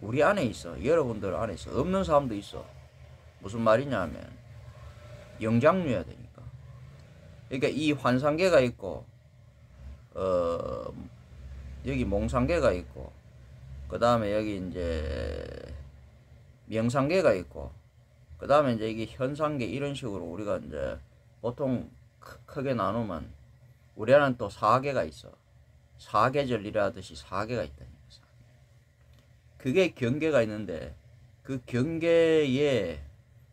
우리 안에 있어. 여러분들 안에 있어. 없는 사람도 있어. 무슨 말이냐면 영장류야 되니까. 그러니까 이 환상계가 있고 여기 몽상계가 있고 그 다음에 여기 이제 명상계가 있고 그 다음에 이제 이게 현상계 이런 식으로 우리가 이제 보통 크게 나누면 우리 안에는 또 사계가 있어. 사계절이라듯이 사계가 있다. 그게 경계가 있는데 그 경계에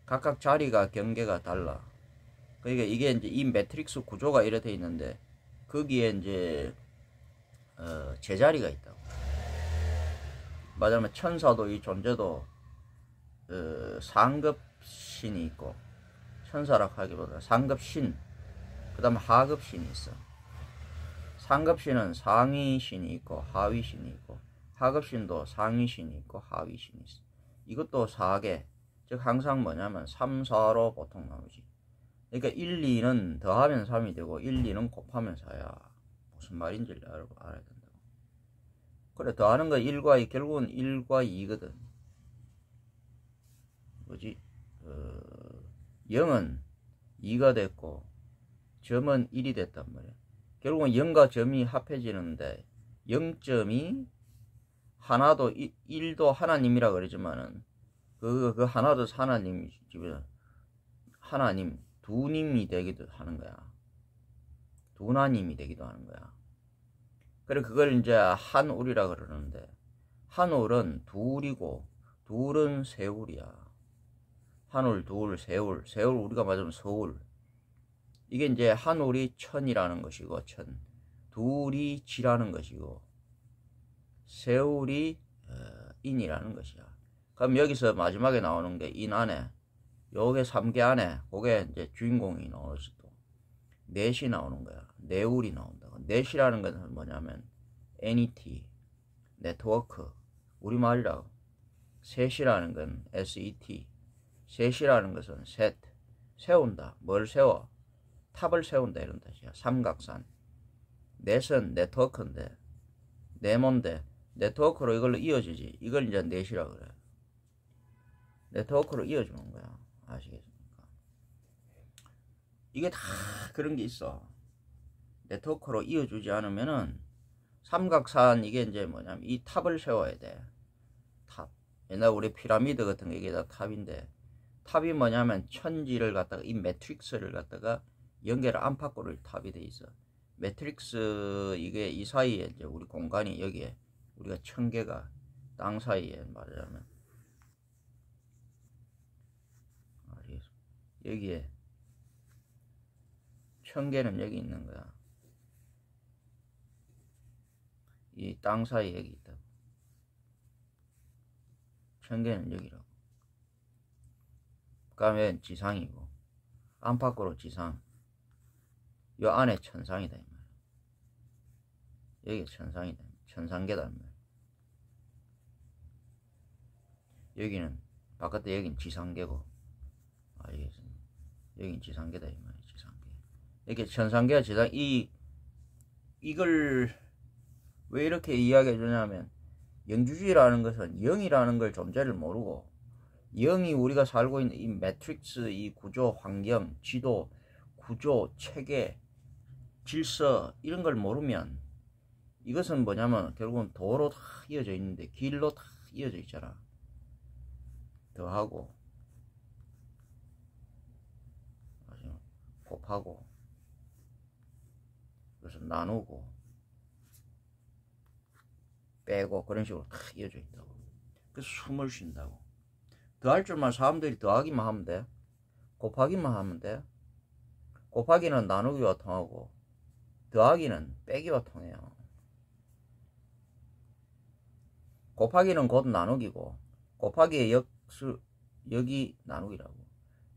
각각 자리가 경계가 달라. 그러니까 이게 이제 이 매트릭스 구조가 이래 돼 있는데 거기에 이제 제자리가 있다고. 말하자면 천사도 이 존재도 상급신이 있고 천사라고 하기보다 상급신 그 다음에 하급신이 있어. 상급신은 상위신이 있고 하위신이 있고 하급신도 상위신이 있고 하위신이 있어. 이것도 4개 즉 항상 뭐냐면 3, 4로 보통 나누지. 그러니까 1, 2는 더하면 3이 되고 1, 2는 곱하면 4야. 무슨 말인지 알아야 된다고. 그래 더하는 거 1과 2 결국은 1과 2거든. 뭐지? 0은 2가 됐고 점은 1이 됐단 말이야. 결국은 0과 점이 합해지는데 0점이 하나도 1도 하나님이라 그러지만은 그 하나도 하나님 하나님 두님이 되기도 하는 거야. 두나님이 되기도 하는 거야. 그래 그걸 이제 한울이라 그러는데 한울은 둘이고 둘은 세울이야. 한울, 둘, 세울, 세울 우리가 말하면 서울. 이게 이제 한울이 천이라는 것이고 천, 둘이 지라는 것이고 세울이 인이라는 것이야. 그럼 여기서 마지막에 나오는 게 인 안에 요게 3개 안에 그게 이제 주인공이 나오지 또 넷이 나오는 거야. 네울이 나온다. 넷이라는 것은 뭐냐면 NET 네트워크 우리말이라고. 셋이라는 건 SET 셋이라는 것은 셋 세운다. 뭘 세워? 탑을 세운다 이런 뜻이야. 삼각산. 넷은 네트워크인데 네모인데 네트워크로 이걸로 이어지지. 이걸 이제 넷이라 그래. 네트워크로 이어주는 거야. 아시겠습니까? 이게 다 그런 게 있어. 네트워크로 이어주지 않으면은 삼각산 이게 이제 뭐냐면 이 탑을 세워야 돼. 탑. 옛날 우리 피라미드 같은 게 이게 다 탑인데 탑이 뭐냐면 천지를 갖다가 이 매트릭스를 갖다가 연결 안팎으로 탑이 돼 있어. 매트릭스 이게 이 사이에 이제 우리 공간이 여기에 우리가 1000개가 땅 사이에 말하자면 여기에 1000개는 여기 있는 거야. 이 땅 사이에 여기 있다. 1000개는 여기라고. 그 다음에 지상이고 안팎으로 지상 요 안에 천상이다 이 말이야. 여기 천상이다. 천상계다 이 말이야. 여기는 바깥에 여긴 지상계고 알겠습니다. 여긴 지상계다 이 말이야. 지상계. 이렇게 천상계와 지상 이걸 왜 이렇게 이야기해 주냐면 영주주의라는 것은 영이라는 걸 존재를 모르고 영이 우리가 살고 있는 이 매트릭스 이 구조 환경 지도 구조 체계 질서 이런 걸 모르면 이것은 뭐냐면 결국은 도로 다 이어져 있는데 길로 다 이어져 있잖아. 더하고 곱하고 그래서 나누고 빼고 그런 식으로 다 이어져 있다고. 그래서 숨을 쉰다고. 더할 줄만 사람들이 더하기만 하면 돼. 곱하기만 하면 돼. 곱하기는 나누기와 통하고 더하기는 빼기와 통해요. 곱하기는 곧 나누기고 곱하기의 역수 여기 나누기라고.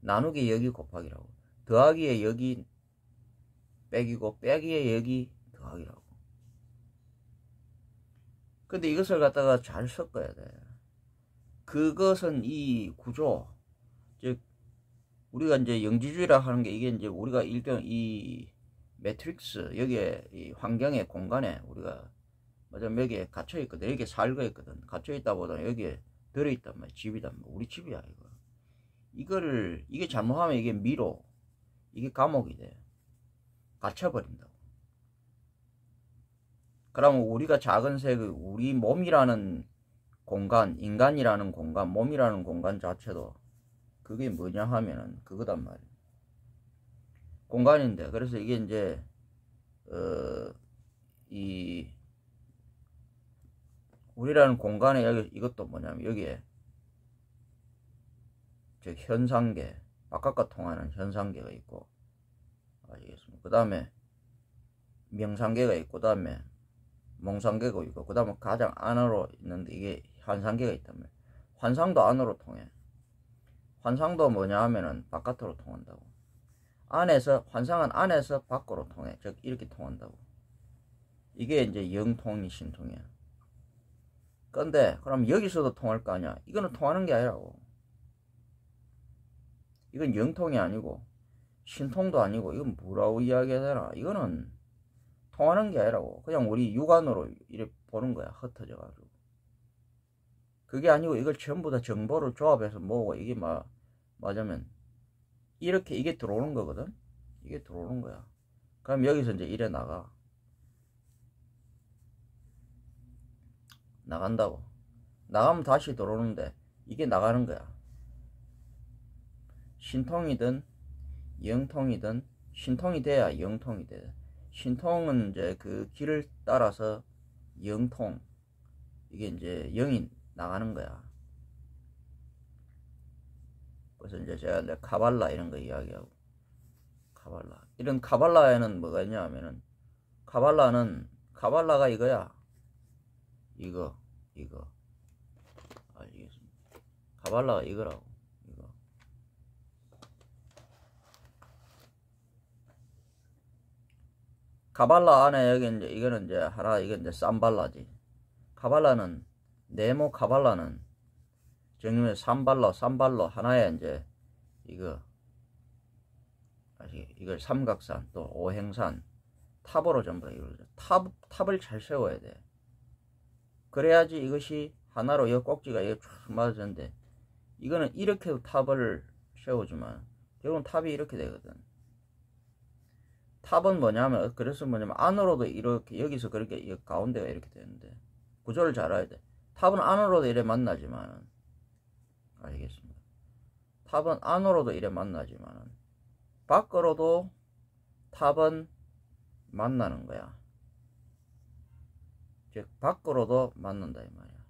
나누기 여기 곱하기라고. 더하기의 여기 빼기고 빼기의 여기 더하기라고. 근데 이것을 갖다가 잘 섞어야 돼. 그것은 이 구조, 즉 우리가 이제 영지주의라 하는 게 이게 이제 우리가 일경 이 매트릭스 여기에 이 환경의 공간에 우리가 맞아, 여기에 갇혀있거든. 여기에 살고 있거든. 갇혀있다 보다 여기에 들어있단 말이야. 집이단 말이야. 우리 집이야, 이거. 이게 잘못하면 이게 미로, 이게 감옥이 돼. 갇혀버린다고. 그러면 우리가 작은 색, 우리 몸이라는 공간, 인간이라는 공간, 몸이라는 공간 자체도 그게 뭐냐 하면은 그거단 말이야. 공간인데, 그래서 이게 이제, 우리라는 공간에 여기 이것도 뭐냐면 여기에 즉 현상계, 바깥과 통하는 현상계가 있고, 아시겠습니까? 그 다음에 명상계가 있고, 그 다음에 몽상계가 있고, 그 다음에 가장 안으로 있는데 이게 환상계가 있다면, 환상도 안으로 통해. 환상도 뭐냐 하면은 바깥으로 통한다고. 환상은 안에서 밖으로 통해. 즉 이렇게 통한다고. 이게 이제 영통이 신통이야. 근데 그럼 여기서도 통할 거 아니야. 이거는 통하는 게 아니라고. 이건 영통이 아니고 신통도 아니고, 이건 뭐라고 이야기해야 되나. 이거는 통하는 게 아니라고. 그냥 우리 육안으로 이렇게 보는 거야. 흩어져 가지고. 그게 아니고 이걸 전부 다 정보를 조합해서 모으고, 이게 맞으면 이렇게 이게 들어오는 거거든. 이게 들어오는 거야. 그럼 여기서 이제 이래 나간다고. 나가면 다시 들어오는데 이게 나가는 거야. 신통이든 영통이든, 신통이 돼야 영통이 돼. 신통은 이제 그 길을 따라서 영통, 이게 이제 영이 나가는 거야. 그래서 이제 제가 이제 카발라 이런 거 이야기하고, 이런 카발라에는 뭐가 있냐 하면은, 카발라가 이거야. 이거 알겠습니다. 카발라가 이거라고. 이거 카발라 안에 여기 이제 이거는 이제 하나, 이건 이제 삼발라지. 네모 카발라는 정말 삼발로 하나에 이제 이걸 삼각산 또 오행산 탑으로 전부 다 이루어져. 탑을 잘 세워야 돼. 그래야지 이것이 하나로 이 꼭지가 이게 쫙 맞아지는데, 이거는 이렇게도 탑을 세우지만 결국은 탑이 이렇게 되거든. 탑은 뭐냐면, 그래서 뭐냐면 안으로도 이렇게, 여기서 그렇게 이 가운데가 이렇게 되는데 구조를 잘 알아야 돼. 탑은 안으로도 이래 만나지만, 알겠습니다. 탑은 안으로도 이래 만나지만 밖으로도 탑은 만나는 거야. 즉 밖으로도 만난다 이 말이야.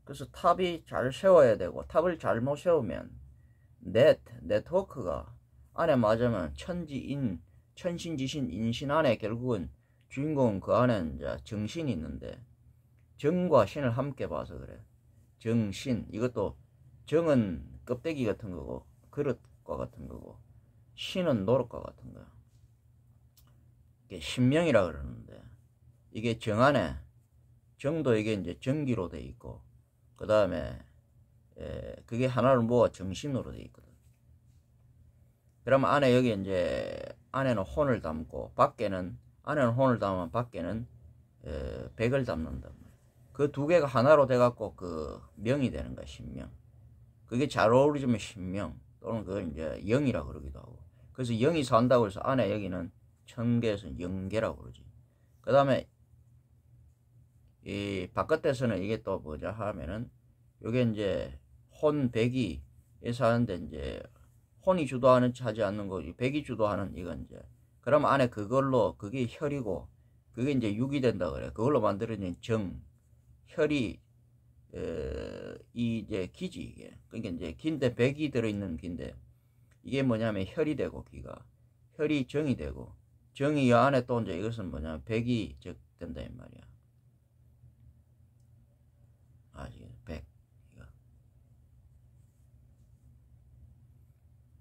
그래서 탑이 잘 세워야 되고, 탑을 잘못 세우면 네트워크가 안에 맞으면 천신지신 인신 안에 결국은 주인공은 그 안에 이제 정신이 있는데, 정과 신을 함께 봐서 그래. 정신, 이것도 정은 껍데기 같은 거고 그릇과 같은 거고, 신은 노릇과 같은 거야. 이게 신명이라 그러는데, 이게 정 안에, 정도 이게 이제 전기로 돼 있고, 그 다음에 그게 하나를 모아 정신으로 돼 있거든. 그러면 안에 여기 이제 안에는 혼을 담고, 안에는 혼을 담으면 밖에는 백을 담는단 말이야. 그 두 개가 하나로 돼갖고 그 명이 되는 거야, 신명. 그게 잘 어울리면 신명, 또는 그걸 이제 영이라 그러기도 하고. 그래서 영이 산다고 해서 안에 여기는 천계에서 영계라고 그러지. 그 다음에 이 바깥에서는 이게 또 뭐냐 하면은, 요게 이제 백이 사는데, 이제 혼이 주도하는 하지 않는 거, 백이 주도하는 이건 이제, 그러면 안에 그게 혈이고, 그게 이제 육이 된다 그래. 그걸로 만들어진 혈이 이제 기지 이게. 그러니까 이제 기인데, 백이 들어있는 기인데, 이게 뭐냐면 혈이 되고, 혈이 정이 되고, 정이 이 안에 또 이제 이것은 뭐냐면 백이 즉 된다 이 말이야.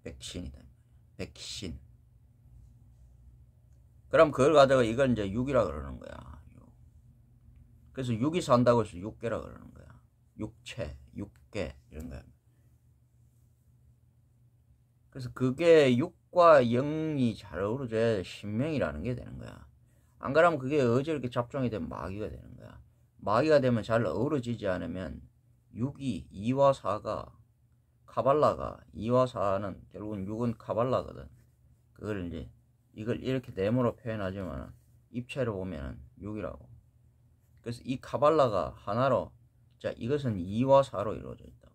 백신이다. 백신. 그럼 그걸 가져가 이걸 이제 육이라 그러는 거야. 그래서 육이 산다고 해서 육계라 그러는 거야. 육체, 육계 이런 거야. 그래서 그게 육과 영이 잘 어우러져야 신명이라는 게 되는 거야. 안 그러면 그게 어저렇게 잡종이 되면 마귀가 되는 거야. 마귀가 되면 잘 어우러지지 않으면 6이 2와 4가 카발라가 2와 4는 결국은 6은 카발라거든. 그걸 이제 이걸 이렇게 네모로 표현하지만 입체로 보면 6이라고. 그래서 이 카발라가 하나로, 자, 이것은 2와 4로 이루어져 있다.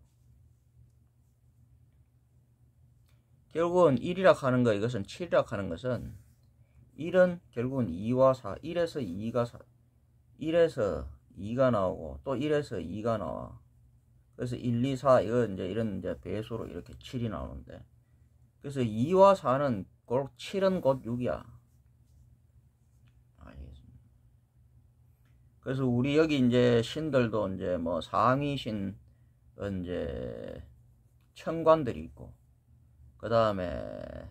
결국은 1이라 하는 거, 이것은 7이라 하는 것은 1은 결국은 2와 4, 1에서 2가 4, 1에서 2가 나오고 또 1에서 2가 나와. 그래서 1, 2, 4 이거 이제 이런 이제 배수로 이렇게 7이 나오는데, 그래서 2와 4는 곧 7은 곧 6이야. 알겠습니다. 그래서 우리 여기 이제 신들도 이제 뭐 상위 신 이제 천관들이 있고, 그 다음에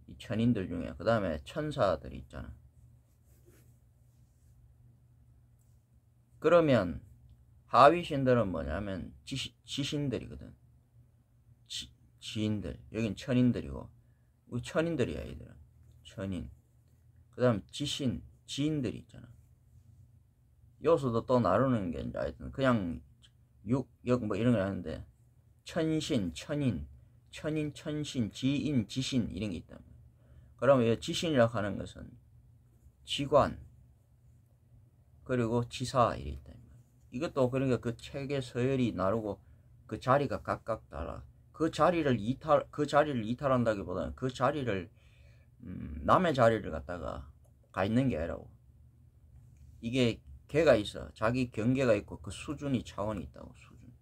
이 천인들 중에 그 다음에 천사들이 있잖아. 그러면 하위 신들은 뭐냐면 지신들이거든. 지인들. 여긴 천인들이고, 우리 천인들이야 얘들은. 천인. 그 다음 지인들이 있잖아. 요소도 또 나누는 게 이제 하여튼 그냥 역 뭐 이런 거 하는데, 천신, 천인, 천신, 지인, 지신 이런 게 있다. 그러면 이 지신이라고 하는 것은 지관, 그리고 지사 이래 있다. 이것도 그러니까 그 책의 서열이 나누고 그 자리가 각각 달라. 그 자리를 이탈한다기보다는 그 자리를 남의 자리를 갖다가 가 있는 게 아니라고. 이게 개가 있어. 자기 경계가 있고 그 수준이 차원이 있다고. 수준.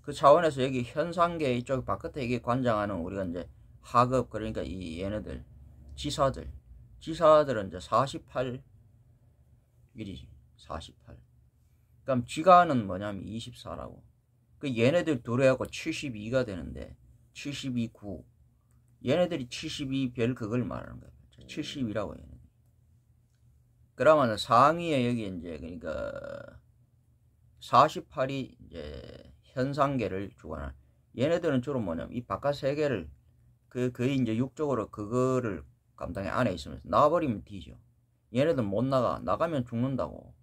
그 차원에서 여기 현상계 이쪽 바깥에 이게 관장하는 우리가 이제 하급, 그러니까 이 얘네들 지사들은 이제 48일이지. 48. 그럼 지가는 뭐냐면 24라고. 그 얘네들 둘이 하고 72가 되는데 72, 9. 얘네들이 72별 그걸 말하는 거야. 72라고 얘네들. 그러면 상위에 여기 이제 그러니까 48이 이제 현상계를 주관하는. 얘네들은 주로 뭐냐면 이 바깥 세계를 거의 이제 육적으로 그거를 감당해 안에 있으면서 나와버리면 뒤져. 얘네들 못 나가면 죽는다고.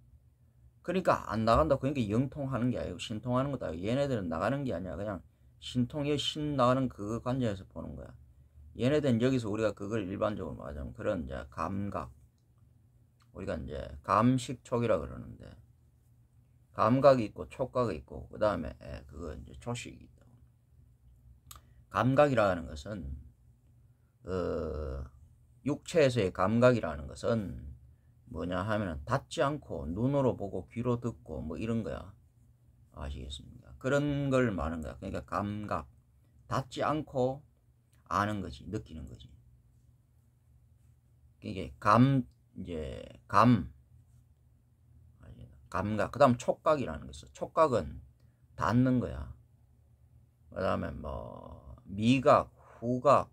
그러니까 안 나간다. 그러니까 영통하는 게 아니고 신통하는 거다. 얘네들은 나가는 게 아니야. 그냥 신통에 신 나가는 그 관점에서 보는 거야. 얘네들은 여기서 우리가 그걸 일반적으로 말하자면 그런 이제 감각, 우리가 이제 감식촉이라 그러는데, 감각이 있고 촉각이 있고 그 다음에 그거 이제 조식이 있다. 감각이라는 것은 육체에서의 감각이라는 것은 뭐냐 하면은 닿지 않고 눈으로 보고 귀로 듣고 뭐 이런 거야. 아시겠습니까? 그런 걸 말하는 거야. 그러니까 감각, 닿지 않고 아는 거지, 느끼는 거지. 이게 감각. 그 다음 촉각이라는 거 있어. 촉각은 닿는 거야. 그 다음에 뭐 미각, 후각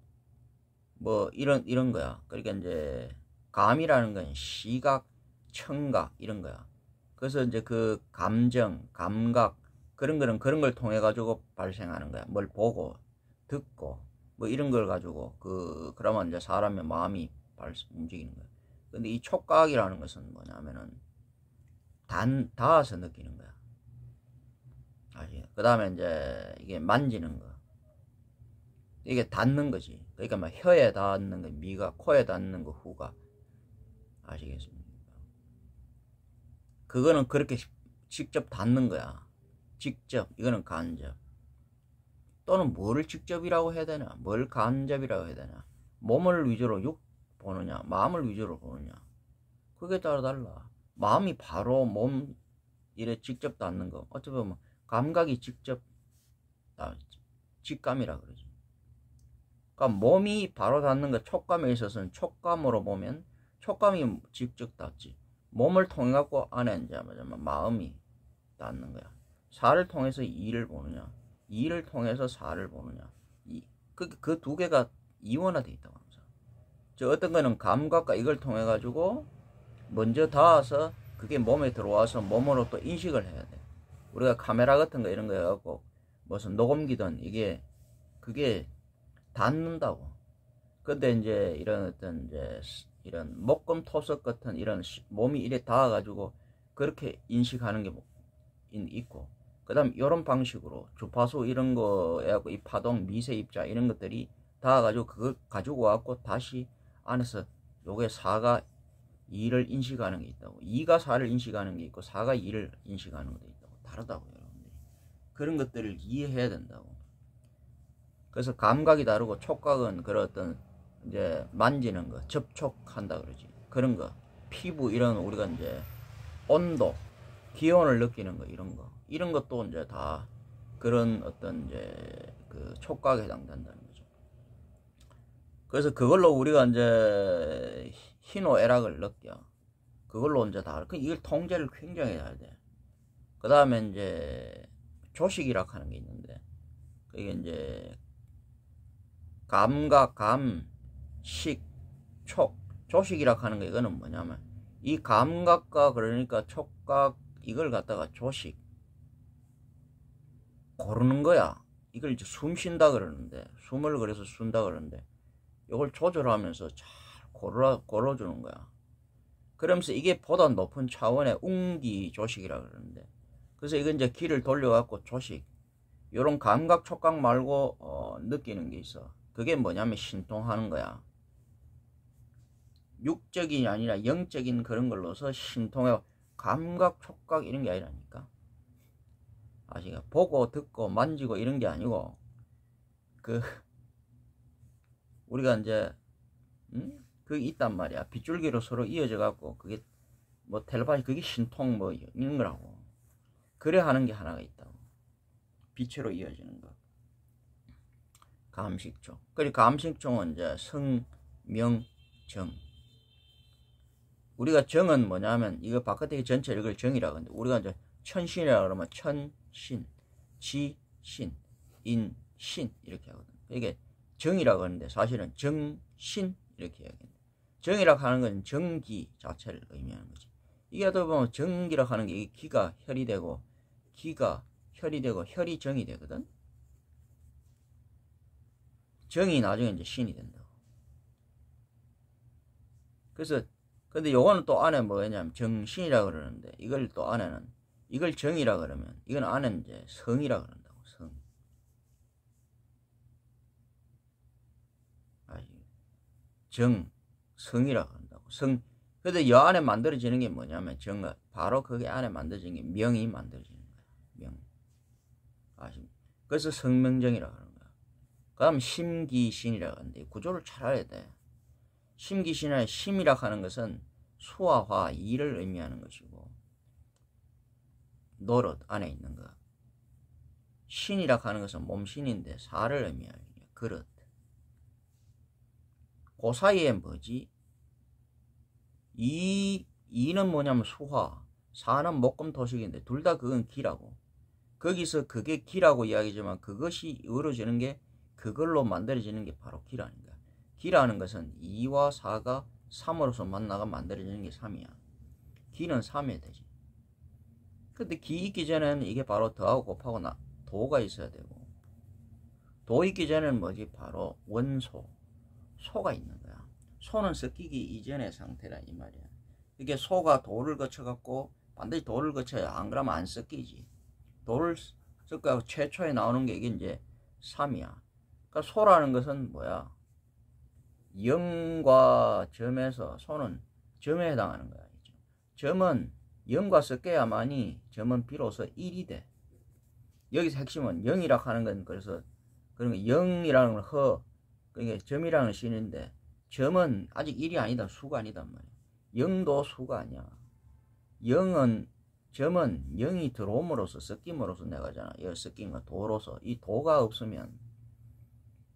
뭐 이런 거야. 그러니까 이제 감이라는 건 시각, 청각 이런 거야. 그래서 이제 그 감정, 감각 그런 걸 통해 가지고 발생하는 거야. 뭘 보고 듣고 뭐 이런 걸 가지고 그러면 이제 사람의 마음이 움직이는 거야. 근데 이 촉각이라는 것은 뭐냐면은 닿아서 느끼는 거야. 그 다음에 이제 이게 만지는 거. 이게 닿는 거지. 그러니까 막 혀에 닿는 거, 미각, 코에 닿는 거, 후각. 아시겠습니까? 그거는 그렇게 직접 닿는 거야. 직접. 이거는 간접. 또는 뭐를 직접이라고 해야 되나? 뭘 간접이라고 해야 되나? 몸을 위주로 보느냐? 마음을 위주로 보느냐? 그게 따라 달라. 마음이 바로 몸 이래 직접 닿는 거. 어떻게 보면 감각이 직접 직감이라 그러지. 그러니까 몸이 바로 닿는 거, 촉감에 있어서는 촉감으로 보면 촉감이 직접 닿지. 몸을 통해 갖고 안에 이제 마음이 닿는 거야. 사를 통해서 이를 보느냐, 이를 통해서 사를 보느냐. 그 두 개가 이원화돼 있다고 합니다. 저 어떤 거는 감각과 이걸 통해 가지고 먼저 닿아서 그게 몸에 들어와서 몸으로 또 인식을 해야 돼. 우리가 카메라 같은 거 이런 거 해갖고 무슨 녹음기든 그게 닿는다고. 근데 이제 이런 어떤 이제 이런 목금토석 같은 이런 몸이 이래 닿아가지고 그렇게 인식하는 게 있고, 그 다음 이런 방식으로 주파수 이런 거에 이 파동 미세 입자 이런 것들이 닿아가지고 그걸 가지고 와갖고 다시 안에서 요게 4가 2를 인식하는 게 있다고, 2가 4를 인식하는 게 있고 4가 2를 인식하는 것도 있다고. 다르다고 여러분들이. 그런 것들을 이해해야 된다고. 그래서 감각이 다르고 촉각은 그런 어떤 이제 만지는 거, 접촉한다 그러지. 그런 거, 피부 이런 우리가 이제 온도, 기온을 느끼는 거 이런 것도 이제 다 그런 어떤 이제 그 촉각에 해당된다는 거죠. 그래서 그걸로 우리가 이제 희노애락을 느껴. 그걸로 이제 다 이걸 통제를 굉장히 해야 돼. 그 다음에 이제 조식이라 하는 게 있는데, 그게 이제 감각, 감, 식, 촉, 조식이라 하는 거 이거는 뭐냐면 이 감각과 그러니까 촉각 이걸 갖다가 조식 고르는 거야. 이걸 이제 숨 쉰다 그러는데, 숨을 그래서 쉰다 그러는데 이걸 조절하면서 잘 고러주는 거야. 그러면서 이게 보다 높은 차원의 웅기 조식이라 그러는데, 그래서 이건 이제 기를 돌려갖고 조식, 요런 감각 촉각 말고 느끼는 게 있어. 그게 뭐냐면 신통하는 거야. 육적이 아니라 영적인 그런 걸로서 신통해. 감각 촉각 이런 게 아니라니까. 아시가? 보고 듣고 만지고 이런 게 아니고, 그 우리가 이제 그게 있단 말이야. 빗줄기로 서로 이어져 갖고 그게 뭐 텔레파시, 그게 신통 뭐 이런 거라고. 그래 하는 게 하나가 있다고. 빛으로 이어지는 거. 감식종. 그리고 감식종은 이제 성, 명, 정. 우리가 정은 뭐냐면 이거 바깥에 전체를 이걸 정이라고 하는데, 우리가 이제 천신이라 그러면 천신, 지신, 인신 이렇게 하거든. 이게 정이라고 하는데 사실은 정신 이렇게 이야기합니다. 정이라고 하는 건 정기 자체를 의미하는 거지. 이게 하다 보면 정기라고 하는 게 이게 기가 혈이 되고, 기가 혈이 되고 혈이 정이 되거든. 정이 나중에 이제 신이 된다고. 그래서 근데 요거는 또 안에 뭐냐면 정신이라 그러는데, 이걸 또 안에는 이걸 정이라 그러면 이건 안에는 이제 성이라 그런다고. 성. 정, 성이라 그런다고. 성. 근데 요 안에 만들어지는 게 뭐냐면 정가, 바로 거기 안에 만들어지는 게 명이 만들어지는 거야. 명. 아십니까? 그래서 성명정이라 그러는 거야. 그 다음 심기신이라 하는데 구조를 잘 알아야 돼. 심기신의 심이라 하는 것은 수와 화, 이를 의미하는 것이고, 노릇 안에 있는 거. 신이라 하는 것은 몸신인데 사를 의미하는 거야. 그릇. 그 사이에 뭐지? 이는 뭐냐면 수화, 사는 목금토식인데 둘 다 그건 기라고. 거기서 그게 기라고 이야기지만 그것이 이루어지는 게, 그걸로 만들어지는 게 바로 기라는 거야. 기라는 것은 2와 4가 3으로서 만나가 만들어지는 게 3이야. 기는 3이 되지. 근데 기 있기 전에는 이게 바로 더하고 곱하고 도가 있어야 되고, 도 있기 전에는 뭐지? 바로 원소, 소가 있는 거야. 소는 섞이기 이전의 상태라 이 말이야. 이게 소가 도를 거쳐갖고 반드시 도를 거쳐야, 안 그러면 안 섞이지. 도를 섞어 최초에 나오는 게 이게 이제 3이야. 그러니까 소라는 것은 뭐야? 영과 점에서 소는 점에 해당하는 거야. 점은 영과 섞여야만이 점은 비로소 1이 돼. 여기서 핵심은 0이라고 하는 건, 그래서 그런 거 0이라는 건 허, 그러니까 점이라는 신인데 점은 아직 1이 아니다, 수가 아니단 말이야. 0도 수가 아니야. 점은 0이 들어옴으로써 섞임으로써 내가잖아. 여기 섞인 거 도로서. 이 도가 없으면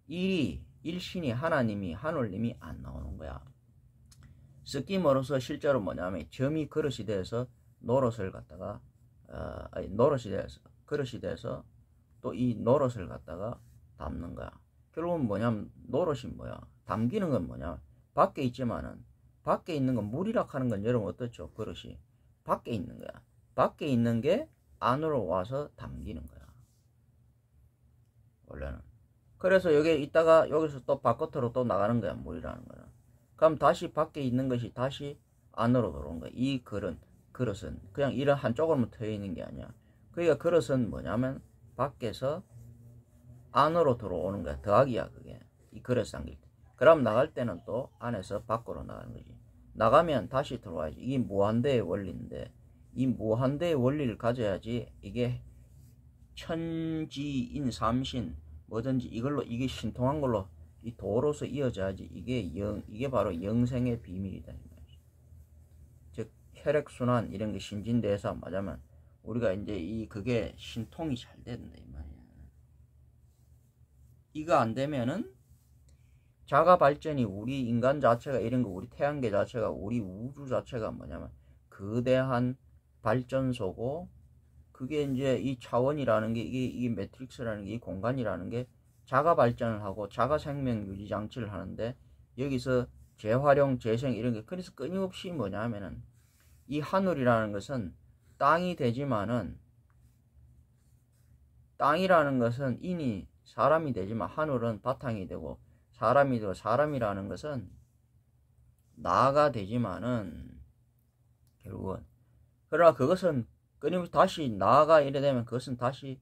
1이, 일신이 하나님이 하늘님이 안 나오는 거야. 섞임으로써 실제로 뭐냐면 점이 그릇이 돼서 노릇을 갖다가 노릇이 돼서 그릇이 돼서 또 이 노릇을 갖다가 담는 거야. 결국은 뭐냐면 노릇이 뭐야? 담기는 건 뭐냐? 밖에 있지만은, 밖에 있는 건 물이라 하는 건 여러분 어떻죠? 그릇이 밖에 있는 거야. 밖에 있는 게 안으로 와서 담기는 거야. 원래는. 그래서 여기 있다가 여기서 또 바깥으로 또 나가는 거야, 물이라는 거는. 그럼 다시 밖에 있는 것이 다시 안으로 들어오는 거야. 이 그릇은 그냥 이런 한쪽으로만 트여 있는 게 아니야. 그러니까 그릇은 뭐냐면 밖에서 안으로 들어오는 거야. 더하기야 그게. 이 그릇 당길 때. 그럼 나갈 때는 또 안에서 밖으로 나가는 거지. 나가면 다시 들어와야지. 이게 무한대의 원리인데 이 무한대의 원리를 가져야지 이게 천지인 삼신 뭐든지 이걸로 이게 신통한 걸로 이 도로서 이어져야지 이게 바로 영생의 비밀이다. 즉 혈액순환 이런 게 신진대사 맞으면 우리가 이제 그게 신통이 잘 된다 이 말이야. 이거 안 되면은 자가 발전이 우리 인간 자체가 이런 거 우리 태양계 자체가 우리 우주 자체가 뭐냐면 거대한 발전소고 그게 이제 이 차원이라는 게 이게 매트릭스라는 게 이 공간이라는 게 자가 발전을 하고 자가 생명 유지 장치를 하는데 여기서 재활용 재생 이런 게 그래서 끊임없이 뭐냐면은 이 하늘이라는 것은 땅이 되지만은 땅이라는 것은 인이 사람이 되지만 하늘은 바탕이 되고 사람이 되고 사람이라는 것은 나가 되지만은 결국은 그러나 그것은 끊임없이 다시 나가 이래 되면 그것은 다시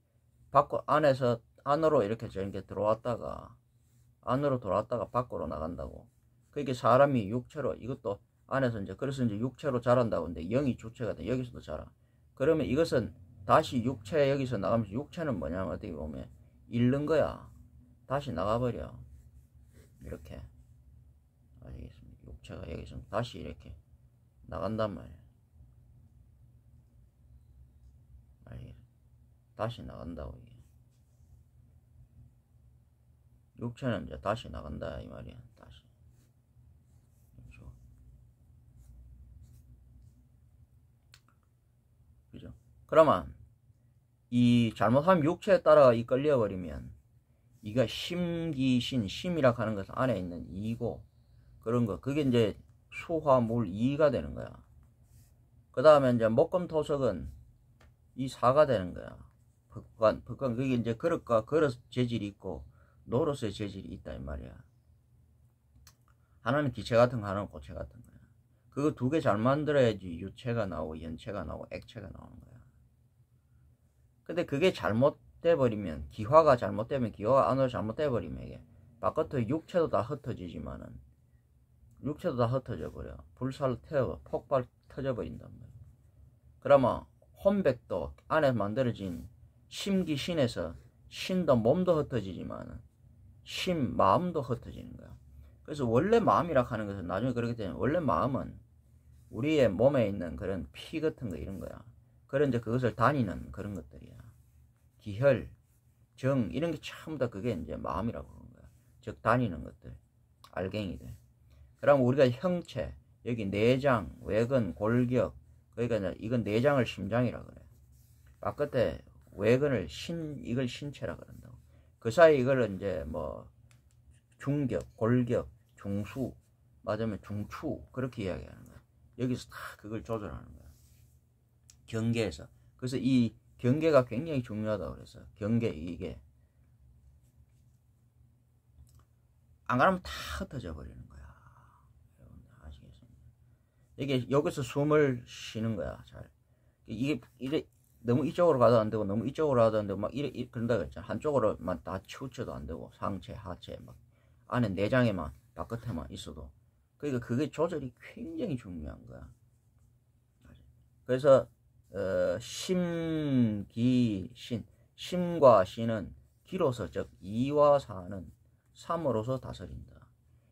밖 안에서 안으로 이렇게 저렇게 들어왔다가 안으로 돌아왔다가 밖으로 나간다고. 그게 사람이 육체로 이것도 안에서 이제 그래서 이제 육체로 자란다고 근데 영이 주체가 돼 여기서도 자라. 그러면 이것은 다시 육체 여기서 나가면서 육체는 뭐냐면 어떻게 보면 잃는 거야. 다시 나가버려. 이렇게 아시겠습니까? 육체가 여기서 다시 이렇게 나간단 말이야. 다시 나간다고 이게. 육체는 이제 다시 나간다 이 말이야. 다시. 그죠? 그러면 이 잘못하면 육체에 따라 이 끌려버리면 이가 심기신 심이라 하는 것은 안에 있는 이고 그런 거 그게 이제 수화물 이가 되는 거야. 그 다음에 이제 목금토석은 이 사가 되는 거야. 법관 그게 이제 그릇과 그릇 재질이 있고 노릇의 재질이 있다 이 말이야. 하나는 기체 같은 거 하나는 고체 같은 거야. 그거 두 개 잘 만들어야지 유체가 나오고 연체가 나오고 액체가 나오는 거야. 근데 그게 잘못돼 버리면 기화가 잘못되면 기화가 안으로 잘못돼 버리면 이게 바깥의 육체도 다 흩어지지만은 육체도 다 흩어져 버려. 불살 태워 폭발 터져 버린단 말이야. 그러면 혼백도 안에 만들어진 심기신에서 신도 몸도 흩어지지만은 심 마음도 흩어지는 거야. 그래서 원래 마음이라 하는 것은 나중에 그렇게 되면 원래 마음은 우리의 몸에 있는 그런 피 같은 거 이런 거야. 그런 이제 그것을 다니는 그런 것들이야. 기혈, 정 이런 게 전부 다 그게 이제 마음이라고 하는 거야. 즉 다니는 것들, 알갱이들. 그럼 우리가 형체, 여기 내장, 외근, 골격, 그러니까 이건 내장을 심장이라 그래. 바깥에 외근을 이걸 신체라 그런다고. 그 사이 이걸 이제 뭐 중격, 골격, 중수, 맞으면 중추 그렇게 이야기하는 거야. 여기서 다 그걸 조절하는 거야. 경계에서. 그래서 이 경계가 굉장히 중요하다고 그래서 경계 이게 안 그러면 다 흩어져 버리는 거야. 여러분들 아시겠습니까? 이게 여기서 숨을 쉬는 거야. 잘 이게 너무 이쪽으로 가도 안 되고 너무 이쪽으로 가도 안 되고 막 그런다 그랬잖아. 한쪽으로만 다 치우쳐도 안 되고 상체, 하체 막 안에 내장에만 바깥에만 있어도 그러니까 그게 조절이 굉장히 중요한 거야. 그래서 심기신 심과 신은 기로서 즉 이와 사는 3으로서 다스린다.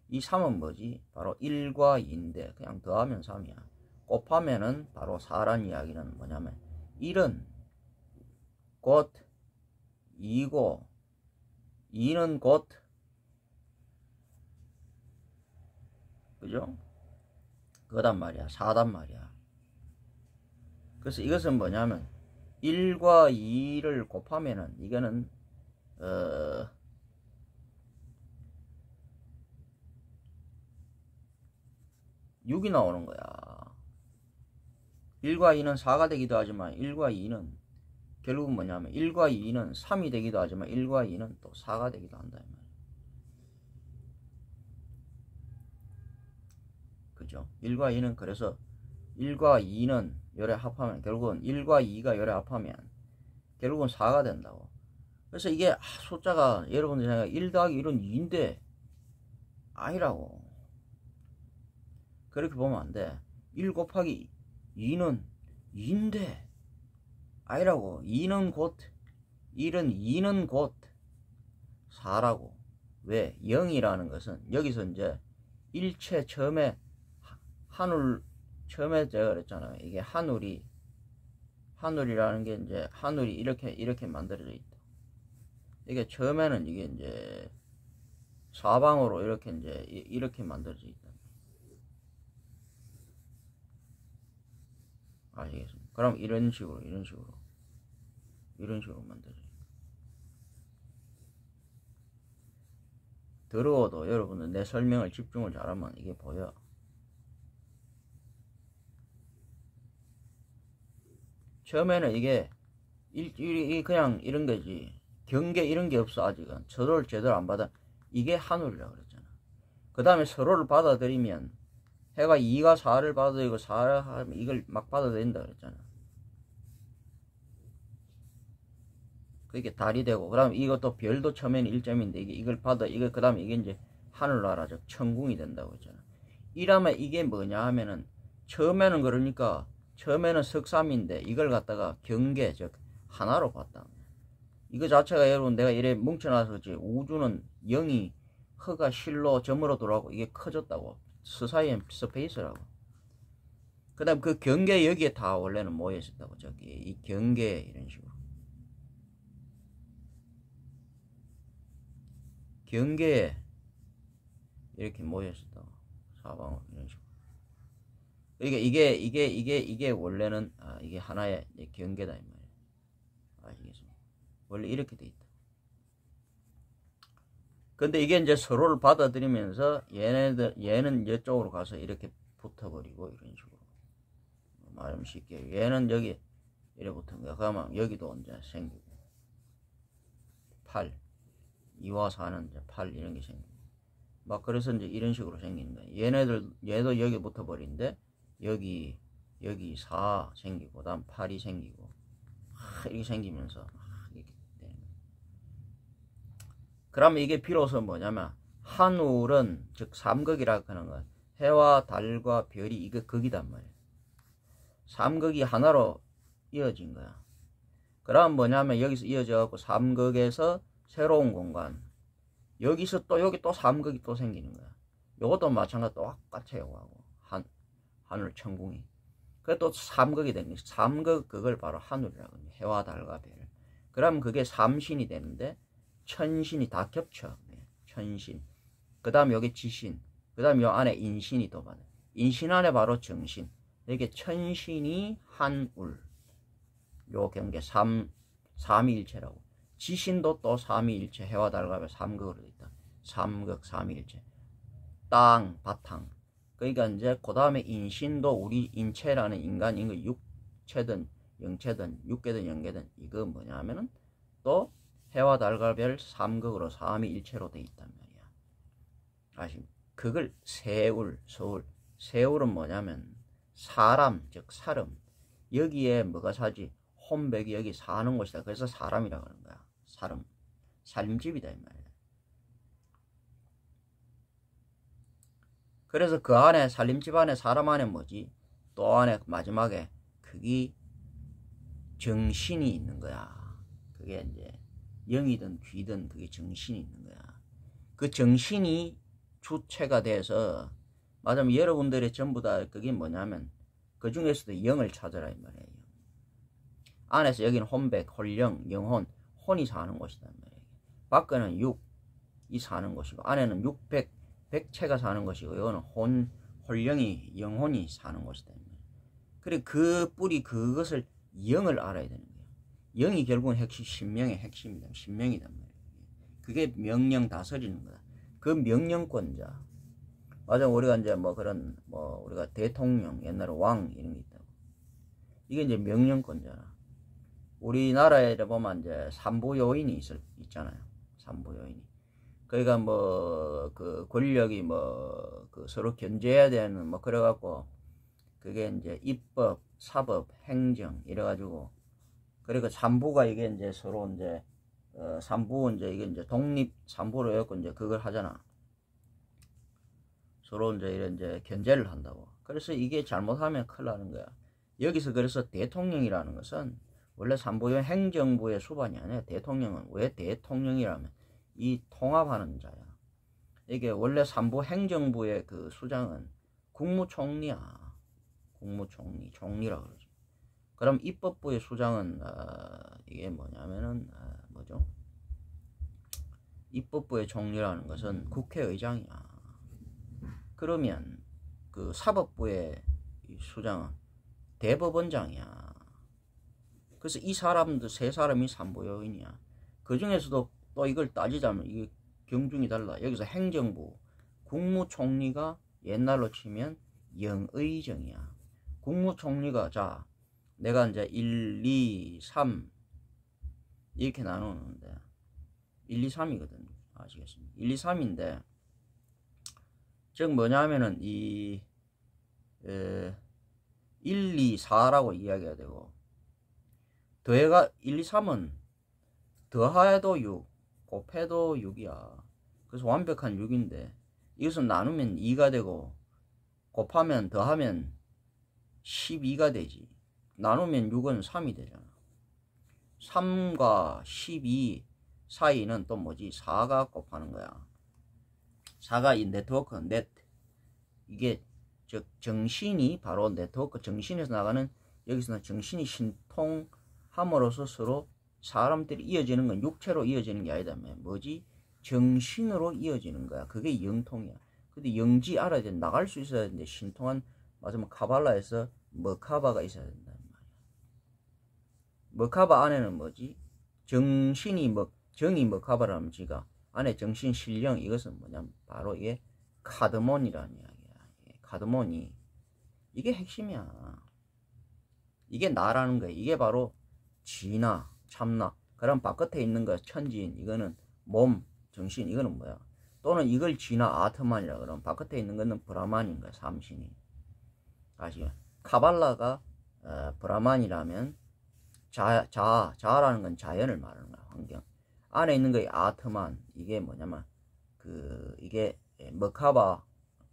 이 3은 뭐지? 바로 1과 2인데 그냥 더하면 3이야. 곱하면은 바로 4란 이야기는 뭐냐면 1은 곧 2고 2는 곧 그죠? 그단 말이야. 4단 말이야. 그래서 이것은 뭐냐면 1과 2를 곱하면은 이거는 6이 나오는 거야. 1과 2는 4가 되기도 하지만 1과 2는 결국은 뭐냐면 1과 2는 3이 되기도 하지만 1과 2는 또 4가 되기도 한다. 그죠? 1과 2는 그래서 1과 2는 요래 합하면 결국은 1과 2가 요래 합하면 결국은 4가 된다고. 그래서 이게 숫자가 여러분들 생각에 1 더하기 1은 2인데 아니라고. 그렇게 보면 안 돼. 1 곱하기 2는 2인데 아니라고. 2는 곧 1은 2는 곧 4라고. 왜? 0이라는 것은 여기서 이제 일체 처음에 한울 처음에 제가 그랬잖아요. 이게 한울이라는 게 이제 한울이 이렇게 만들어져 있다. 이게 처음에는 이게 이제 사방으로 이렇게 만들어져 있다. 아시겠습니까? 그럼 이런 식으로 만들어져 있다. 더러워도 여러분은 내 설명을 집중을 잘하면 이게 보여. 처음에는 이게 그냥 이런 거지. 경계 이런 게 없어. 아직은 서로를 제대로 안 받아. 이게 한울이라고 그랬잖아. 그 다음에 서로를 받아들이면 해가 2가 4를 받아들이고 4를 하면 이걸 막 받아들인다 그랬잖아. 그게 달이 되고, 그 다음에 이것도 별도 처음에는 1점인데 이걸 그 다음에 이게 이제 하늘나라 즉 천궁이 된다고 했잖아. 이러면 이게 뭐냐 하면은 처음에는 그러니까 처음에는 석삼인데 이걸 갖다가 경계 즉 하나로 봤다. 이거 자체가 여러분 내가 이래 뭉쳐놔서 그렇지 우주는 0이 허가 실로 점으로 돌아가고 이게 커졌다고. 스사이엔 스페이스라고. 그 다음 그 경계 여기에 다 원래는 모여 있었다고. 저기 이 경계에 이런 식으로 경계에 이렇게 모여 있었다고. 사방으로 이런 식으로. 그러니까 이게 원래는 이게 하나의 경계다 이 말이야. 아시겠습니까? 원래 이렇게 돼 있다. 근데 이게 이제 서로를 받아들이면서 얘는 이쪽으로 가서 이렇게 붙어버리고 이런 식으로 말하면 쉽게 얘는 여기 이래 붙은 거야. 그러면 여기도 이제 생기고 8 2와 4는 이제 8 이런 게 생기고 막 그래서 이제 이런 식으로 생기는 거야. 얘도 여기 붙어버린데 여기 4 생기고 다음 8이 생기고 이렇게 생기면서 이렇게 되는 거야. 그러면 이게 비로소 뭐냐면 한울은 즉 삼극이라고 하는 건 해와 달과 별이 이거 극이단 말이야. 삼극이 하나로 이어진 거야. 그럼 뭐냐면 여기서 이어져 갖고 삼극에서 새로운 공간 여기서 또 여기 또 삼극이 또 생기는 거야. 요것도 마찬가지 똑같아 요거하고 하늘 천궁이. 그래 또 삼극이 되는 거야. 삼극 그걸 바로 하늘이라고 해요. 해와 달과 별. 그럼 그게 삼신이 되는데 천신이 다 겹쳐. 천신. 그 다음 여기 지신. 그 다음 요 안에 인신이 또 받아. 인신 안에 바로 정신. 이렇게 천신이 한울. 요 경계 삼위일체라고. 지신도 또 삼위일체. 해와 달과 별 삼극으로 돼 있다. 삼극 삼위일체. 땅 바탕. 그러니까 이제 그 다음에 인신도 우리 인체라는 인간인 거 육체든 영체든 육계든 영계든 이거 뭐냐 하면은 또 해와 달과 별 삼극으로 삼위일체로 돼 있단 말이야. 아십니까? 그걸 세울 세울은 뭐냐면 사람 즉 사람 여기에 뭐가 사지 혼백이 여기 사는 곳이다. 그래서 사람이라고 하는 거야. 사람 살림집이다 이 말이야. 그래서 그 안에 살림집 안에 사람 안에 뭐지 또 안에 마지막에 그게 정신이 있는 거야. 그게 이제 영이든 귀든 그게 정신이 있는 거야. 그 정신이 주체가 돼서 맞으면 여러분들의 전부 다 그게 뭐냐면 그 중에서도 영을 찾아라 이 말이에요. 안에서 여기는 혼백, 홀령, 영혼, 혼이 사는 곳이다 말이에요. 밖에는 육이 사는 곳이고 안에는 육백, 백체가 사는 것이고 이거는 홀령이 영혼이 사는 곳이다. 그래 그 뿌리 그것을 영을 알아야 되는 거예요. 영이 결국은 핵심 신명의 핵심이다. 신명이단 말이에요. 그게 명령 다스리는 거다. 그 명령권자. 맞아 우리가 이제 뭐 그런 뭐 우리가 대통령 옛날에 왕 이런 게 있다고. 이게 이제 명령권자라. 우리나라에 보면 이제 삼부요인이 있잖아요. 삼부요인이. 그러니까 뭐 그 권력이 뭐 그 서로 견제해야 되는 뭐 그래갖고 그게 이제 입법, 사법, 행정 이래가지고 그리고 삼부가 이게 이제 서로 이제 삼부 이제 이게 이제 독립 삼부로 해갖고 이제 그걸 하잖아. 서로 이제 이런 이제 견제를 한다고. 그래서 이게 잘못하면 큰일 나는 거야. 여기서 그래서 대통령이라는 것은 원래 삼부의 행정부의 수반이 아니야. 대통령은 왜 대통령이라면 이 통합하는 자야. 이게 원래 삼부 행정부의 그 수장은 국무총리야. 국무총리, 총리라 그러죠. 그럼 입법부의 수장은 이게 뭐냐면은 뭐죠? 입법부의 총리라는 것은 국회의장이야. 그러면 그 사법부의 수장은 대법원장이야. 그래서 이 사람들 세 사람이 삼부요인이야. 그 중에서도 또 이걸 따지자면 이게 경중이 달라. 여기서 행정부, 국무총리가 옛날로 치면 영의정이야. 국무총리가 자 내가 이제 1, 2, 3 이렇게 나누는데 1, 2, 3이거든. 아시겠습니까? 1, 2, 3인데 즉 뭐냐면은 이 1, 2, 4라고 이야기해야 되고 더해가 1, 2, 3은 더해도 6, 곱해도 6이야. 그래서 완벽한 6인데 이것은 나누면 2가 되고 곱하면 더하면 12가 되지. 나누면 6은 3이 되잖아. 3과 12 사이는 또 뭐지? 4가 곱하는 거야. 4가 이 네트워크, 이게 즉 정신이 바로 네트워크 정신에서 나가는 여기서는 정신이 신통함으로써 서로 사람들이 이어지는 건 육체로 이어지는 게 아니다. 뭐지? 정신으로 이어지는 거야. 그게 영통이야. 근데 영지 알아야 돼. 나갈 수 있어야 되는데 신통한 맞으면 카발라에서 머카바가 있어야 된단 말이야. 머카바 안에는 뭐지? 정신이 정이 머카바라는 지가 안에 정신 신령 이것은 뭐냐면 바로 이게 카드몬이라는 이야기야. 카드몬이 이게 핵심이야. 이게 나라는 거야. 이게 바로 진화, 참나. 그럼 바깥에 있는 거 천지인 이거는 몸, 정신 이거는 뭐야? 또는 이걸 진화 아트만이라 그러면 바깥에 있는 거는 브라만인 거야. 삼신이. 아시죠? 카발라가 브라만이라면 자아라는 건 자연을 말하는 거야. 환경. 안에 있는 거이 아트만 이게 뭐냐면 이게 머카바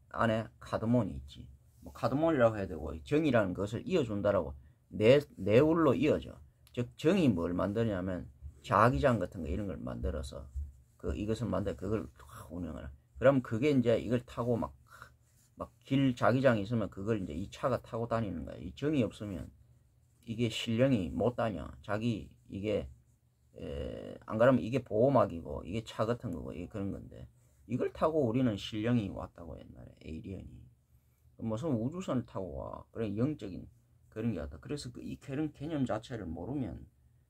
안에 카드몬이 있지. 뭐 카드몬이라고 해야 되고 정이라는 것을 이어준다라고 내울로 이어져. 즉 정이 뭘 만드냐면 자기장 같은 거 이런 걸 만들어서 이것을 만들 그걸 운영을. 그럼 그게 이제 이걸 타고 막 길 자기장이 있으면 그걸 이제 이 차가 타고 다니는 거야. 이 정이 없으면 이게 신령이 못 다녀. 자기 이게 안 그러면 이게 보호막이고 이게 차 같은 거고 이게 그런 건데 이걸 타고 우리는 신령이 왔다고 옛날에 에이리언이 무슨 우주선을 타고 와. 그래 영적인 그런 게 왔다. 그래서 이 그런 개념 자체를 모르면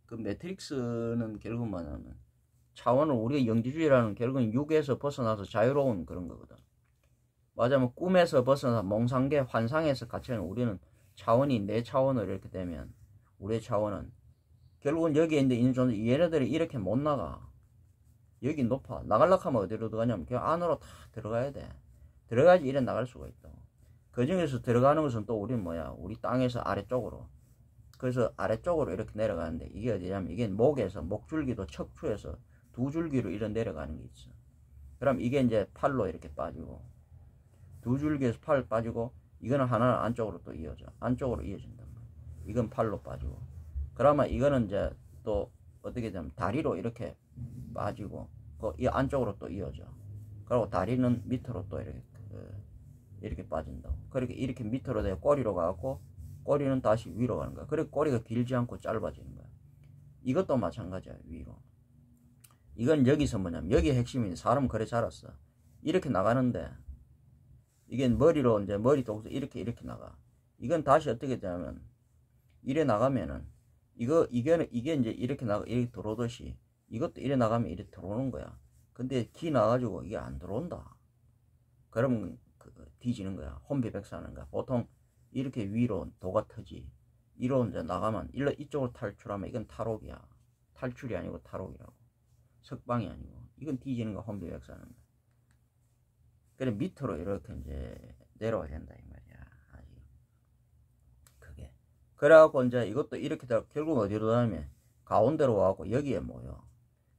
그 매트릭스는 결국 뭐냐면 차원을 우리가 영지주의라는 결국은 육에서 벗어나서 자유로운 그런 거거든. 맞아면 꿈에서 벗어나 몽상계 환상에서 갇혀는 우리는 차원이 내 차원으로 이렇게 되면 우리의 차원은 결국은 여기에 있는 존재 얘네들이 이렇게 못 나가. 여기 높아. 나가려고 하면 어디로 들어가냐면 그냥 안으로 다 들어가야 돼. 들어가야지 이래 나갈 수가 있다. 그 중에서 들어가는 것은 또 우리는 뭐야? 우리 땅에서 아래쪽으로. 그래서 아래쪽으로 이렇게 내려가는데 이게 어디냐면 이게 목에서 목줄기도 척추에서 두 줄기로 이런 내려가는 게 있어. 그럼 이게 이제 팔로 이렇게 빠지고 두 줄기에서 팔 빠지고 이거는 하나는 안쪽으로 또 이어져. 안쪽으로 이어진단 말이야. 이건 팔로 빠지고. 그러면 이거는 이제 또 어떻게 되면 다리로 이렇게 빠지고 이 안쪽으로 또 이어져. 그리고 다리는 밑으로 또 이렇게 빠진다고. 그렇게 이렇게 밑으로 돼 꼬리로 가고 꼬리는 다시 위로 가는 거야. 그리고 꼬리가 길지 않고 짧아지는 거야. 이것도 마찬가지야. 위로. 이건 여기서 뭐냐면 여기 핵심이 사람은 그래 자랐어. 이렇게 나가는데 이게 머리로 이제 머리 쪽에서 이렇게 나가. 이건 다시 어떻게 되냐면 이래 나가면은 이게 이제 이렇게 들어오듯이 이것도 이래 나가면 이래 들어오는 거야. 근데 기 나가지고 이게 안 들어온다. 그러면 뒤지는 거야. 혼비백산하는 거야. 보통 이렇게 위로 도가 터지. 이로 이제 나가면 이쪽으로 탈출하면 이건 탈옥이야. 탈출이 아니고 탈옥이라고. 석방이 아니고 이건 뒤지는 거 혼비백산한 거야. 그래 밑으로 이렇게 이제 내려와야 된다 이 말이야. 아주 그게. 그래갖고 이제 이것도 이렇게 결국 어디로 가냐면 가운데로 와갖고 여기에 모여.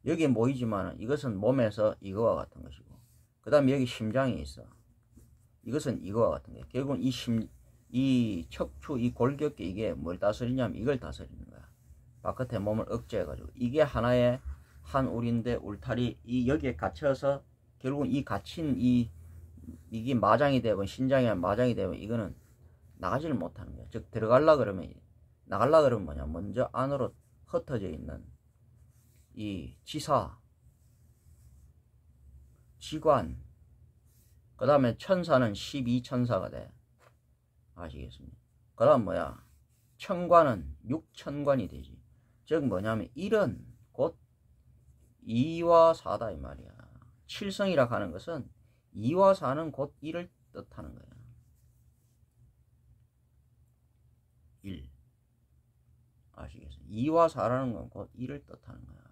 여기에 모이지만 이것은 몸에서 이거와 같은 것이고, 그 다음에 여기 심장이 있어. 이것은 이거와 같은 거야. 결국은 이 척추, 이 골격계 이게 뭘 다스리냐면 이걸 다스리는 거야. 바깥에 몸을 억제해가지고. 이게 하나의 한 울인데 울타리, 이 여기에 갇혀서 결국은 이 갇힌 이게 마장이 되면 신장이나 마장이 되면 이거는 나가지를 못하는 거야. 즉 나가려 그러면 뭐냐, 먼저 안으로 흩어져 있는 이 지사, 지관, 그 다음에 천사는 12천사가 돼. 아시겠습니까? 그 다음 뭐야, 천관은 6천관이 되지. 즉 뭐냐면 일은 곧 이와 사다 이 말이야. 칠성이라 하는 것은 이와 사는 곧 일을 뜻하는 거야. 일. 아시겠어요? 이와 사라는 건 곧 일을 뜻하는 거야.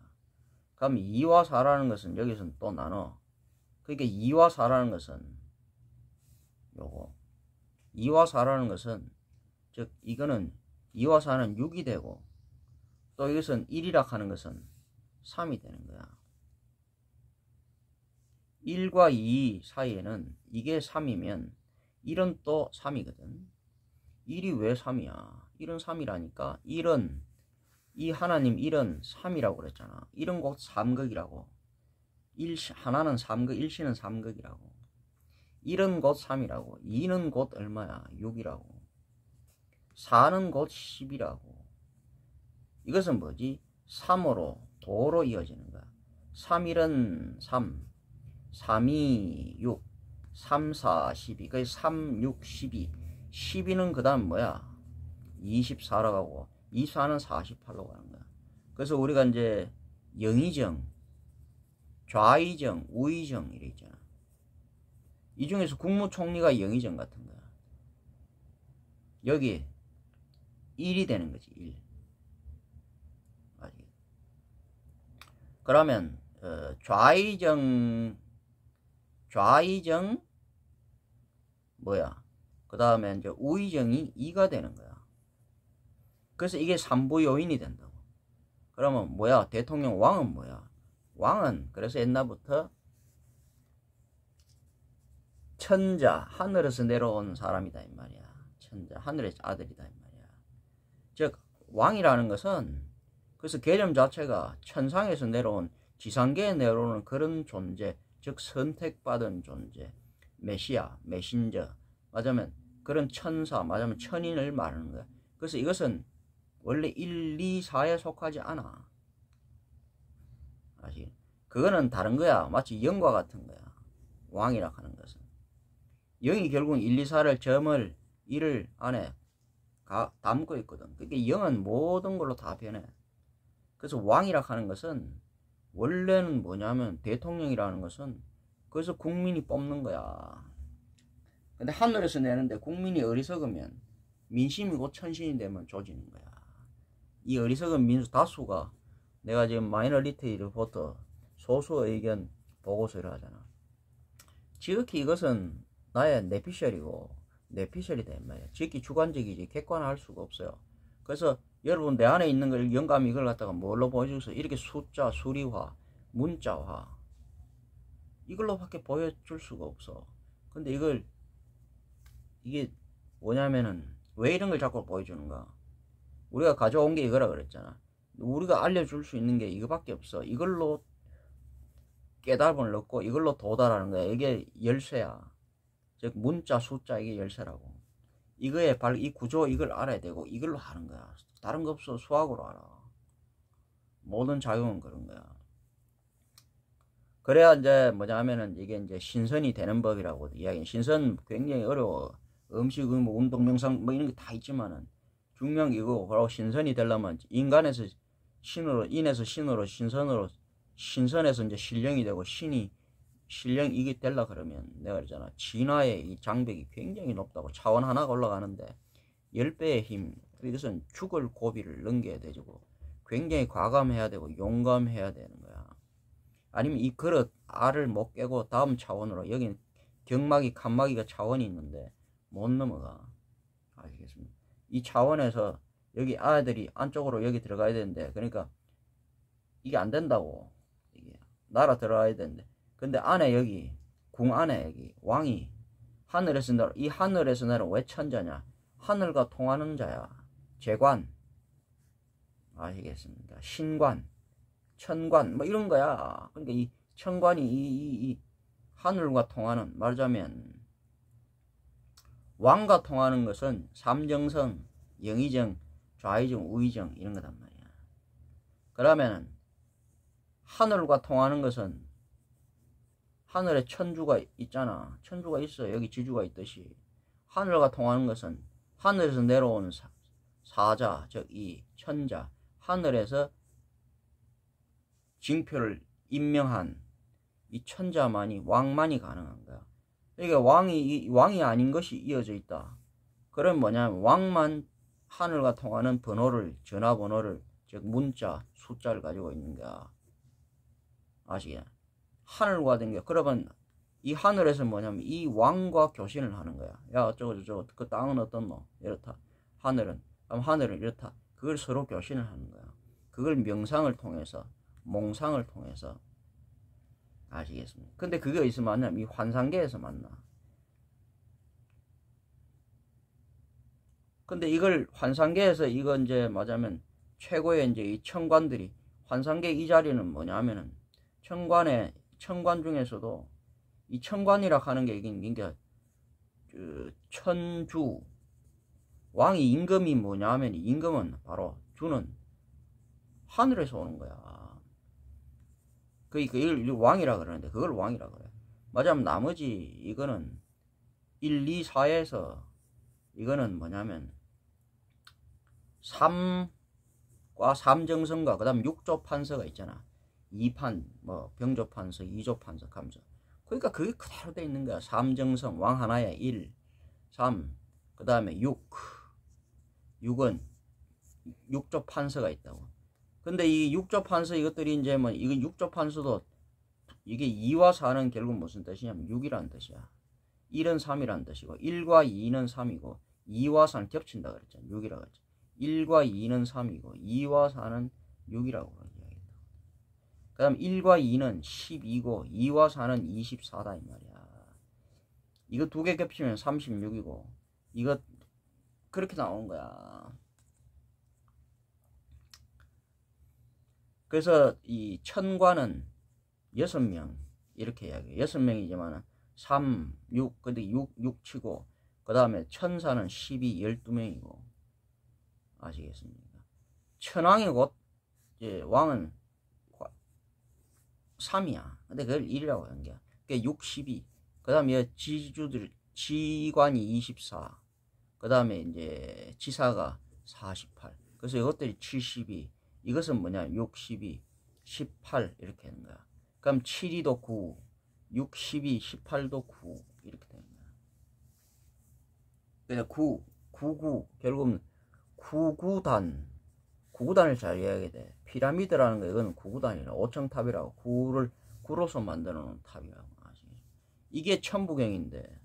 그럼 이와 사라는 것은 여기서는 또 나눠. 그러니까 이와 사라는 것은 요거. 이와 사라는 것은 즉 이거는 이와 사는 6이 되고, 또 이것은 1이라 하는 것은 3이 되는 거야. 1과 2 사이에는 이게 3이면 1은 또 3이거든. 1이 왜 3이야? 1은 3이라니까. 1은 이 하나님 1은 3이라고 그랬잖아. 1은 곧 3극이라고. 하나는 3극, 일신은 3극이라고. 1은 곧 3이라고. 2는 곧 얼마야? 6이라고. 4는 곧 10이라고. 이것은 뭐지? 3으로 도로 이어지는 거야. 3, 1은 3, 3이 6, 3, 4, 12. 그게 3, 6, 12. 12는 그 다음 뭐야? 24로 가고, 24는 48로 가는 거야. 그래서 우리가 이제 영의정, 좌의정, 우의정 이래 있잖아. 이 중에서 국무총리가 영의정 같은 거야. 여기 1이 되는 거지. 1. 그러면 좌의정 뭐야? 그 다음에 이제 우의정이 2가 되는 거야. 그래서 이게 3부 요인이 된다고. 그러면 뭐야? 대통령 왕은 뭐야? 왕은 그래서 옛날부터 천자, 하늘에서 내려온 사람이다 이 말이야. 천자, 하늘의 아들이다 이 말이야. 즉 왕이라는 것은 그래서 개념 자체가 천상에서 내려온, 지상계에 내려오는 그런 존재, 즉 선택받은 존재, 메시아, 메신저, 맞으면 그런 천사, 맞으면 천인을 말하는 거야. 그래서 이것은 원래 1, 2, 4에 속하지 않아. 아시? 그거는 다른 거야. 마치 영과 같은 거야. 왕이라 하는 것은. 영이 결국 1, 2, 4를 점을 1을 안에 담고 있거든. 그러니까 영은 모든 걸로 다 변해. 그래서 왕이라 하는 것은 원래는 뭐냐면 대통령이라는 것은 그래서 국민이 뽑는 거야. 근데 하늘에서 내는데 국민이 어리석으면 민심이 곧 천신이 되면 조지는 거야. 이 어리석은 민수 다수가, 내가 지금 마이너리티 리포터 소수 의견 보고서를 하잖아. 지극히 이것은 나의 내피셜이고 내피셜이다 이 말이야. 지극히 주관적이지 객관화할 수가 없어요. 그래서 여러분 내 안에 있는 걸 영감 이걸 갖다가 뭘로 보여줘서 이렇게 숫자, 수리화, 문자화 이걸로밖에 보여줄 수가 없어. 근데 이게 뭐냐면은 왜 이런 걸 자꾸 보여주는가? 우리가 가져온 게 이거라 그랬잖아. 우리가 알려줄 수 있는 게 이거밖에 없어. 이걸로 깨달음을 얻고 이걸로 도달하는 거야. 이게 열쇠야. 즉 문자, 숫자 이게 열쇠라고. 이거에 바로 이 구조 이걸 알아야 되고 이걸로 하는 거야. 다른 거 없어. 수학으로 알아. 모든 작용은 그런 거야. 그래야 이제 뭐냐면은 이게 이제 신선이 되는 법이라고 이야기해. 신선 굉장히 어려워. 음식, 뭐 운동, 명상 뭐 이런 게 다 있지만은 중요한 게 이거 바로 신선이 되려면 인간에서 신으로, 인에서 신으로, 신선에서 이제 신령이 되고 신령 이게 되려 그러면 내가 그러잖아. 진화의 이 장벽이 굉장히 높다고. 차원 하나가 올라가는데 10배의 힘. 이것은 죽을 고비를 넘겨야 되고 굉장히 과감해야 되고 용감해야 되는 거야. 아니면 이 그릇 알을 못 깨고 다음 차원으로, 여기는 경막이 칸막이가 차원이 있는데 못 넘어가. 아시겠습니까? 이 차원에서 여기 아들이 안쪽으로 여기 들어가야 되는데, 그러니까 이게 안 된다고. 이게 날아 들어가야 되는데, 근데 안에 여기 궁 안에 여기 왕이 하늘에서 내려, 이 하늘에서 내려 왜 천자냐? 하늘과 통하는 자야. 재관. 아시겠습니까? 신관, 천관, 뭐 이런 거야. 그러니까 이 천관이 이 하늘과 통하는, 말하자면 왕과 통하는 것은 삼정성, 영의정, 좌의정, 우의정 이런 거단 말이야. 그러면 하늘과 통하는 것은 하늘에 천주가 있잖아. 천주가 있어. 여기 지주가 있듯이. 하늘과 통하는 것은 하늘에서 내려온 사자, 즉 이 천자, 하늘에서 징표를 임명한 이 천자만이, 왕만이 가능한 거야. 그러니까 왕이 아닌 것이 이어져 있다. 그럼 뭐냐면 왕만 하늘과 통하는 번호를, 전화번호를, 즉 문자, 숫자를 가지고 있는 거야. 아시겠냐? 하늘과 된 게, 그러면 이 하늘에서 뭐냐면 이 왕과 교신을 하는 거야. 야, 어쩌고 저쩌고, 그 땅은 어떻노? 이렇다. 하늘은, 그럼 하늘은 이렇다. 그걸 서로 교신을 하는 거야. 그걸 명상을 통해서, 몽상을 통해서. 아시겠습니까? 근데 그게 어디서 만나면 이 환상계에서 만나. 근데 이걸 환상계에서, 이건 이제 맞으면 최고의 이제 이 천관들이, 환상계 이 자리는 뭐냐면은 천관 중에서도 이 천관이라 하는 게, 이게 그 천주, 왕이 임금이 뭐냐면, 임금은 바로 주는 하늘에서 오는 거야. 그걸 왕이라 그러는데, 그걸 왕이라 그래. 맞아면 나머지 이거는 1, 2, 4에서 이거는 뭐냐면 3과 3정성과 그 다음 6조 판서가 있잖아. 2판, 뭐 병조 판서, 2조 판서, 감서. 그러니까 그게 그대로 돼 있는 거야. 3정성, 왕 하나에 1, 3, 그 다음에 6은 6조 판서가 있다고. 근데 이 6조 판서 이것들이 이제 뭐, 이거 6조 판서도 이게 2와 4는 결국 무슨 뜻이냐면 6이라는 뜻이야. 1은 3이라는 뜻이고, 1과 2는 3이고, 2와 4는 겹친다 그랬잖아. 6이라고 그랬지. 1과 2는 3이고, 2와 4는 6이라고 이야기했다. 그 다음 1과 2는 12고, 2와 4는 24다, 이 말이야. 이거 두 개 겹치면 36이고, 이거, 그렇게 나오는 거야. 그래서 이 천관은 6명, 이렇게 이야기해요. 6명이지만 3, 6, 근데 6 치고, 그 다음에 천사는 12, 12명이고. 아시겠습니까? 천왕이 곧, 이제 왕은 3이야. 근데 그걸 1이라고 하는 거야. 그게 6, 12. 그 다음에 지주들, 지관이 24. 그 다음에 이제 지사가 48. 그래서 이것들이 72. 이것은 뭐냐? 6, 12, 18 이렇게 하는 거야. 그럼 7이도 9, 6, 12, 18도 9 이렇게 되는 거야. 그래서 9, 9, 결국은 9구단을 잘 이해하게 돼. 피라미드라는 거, 이건 9구단이라 5층탑이라고, 9로서 만들어 놓은 탑이라고. 이게 천부경인데,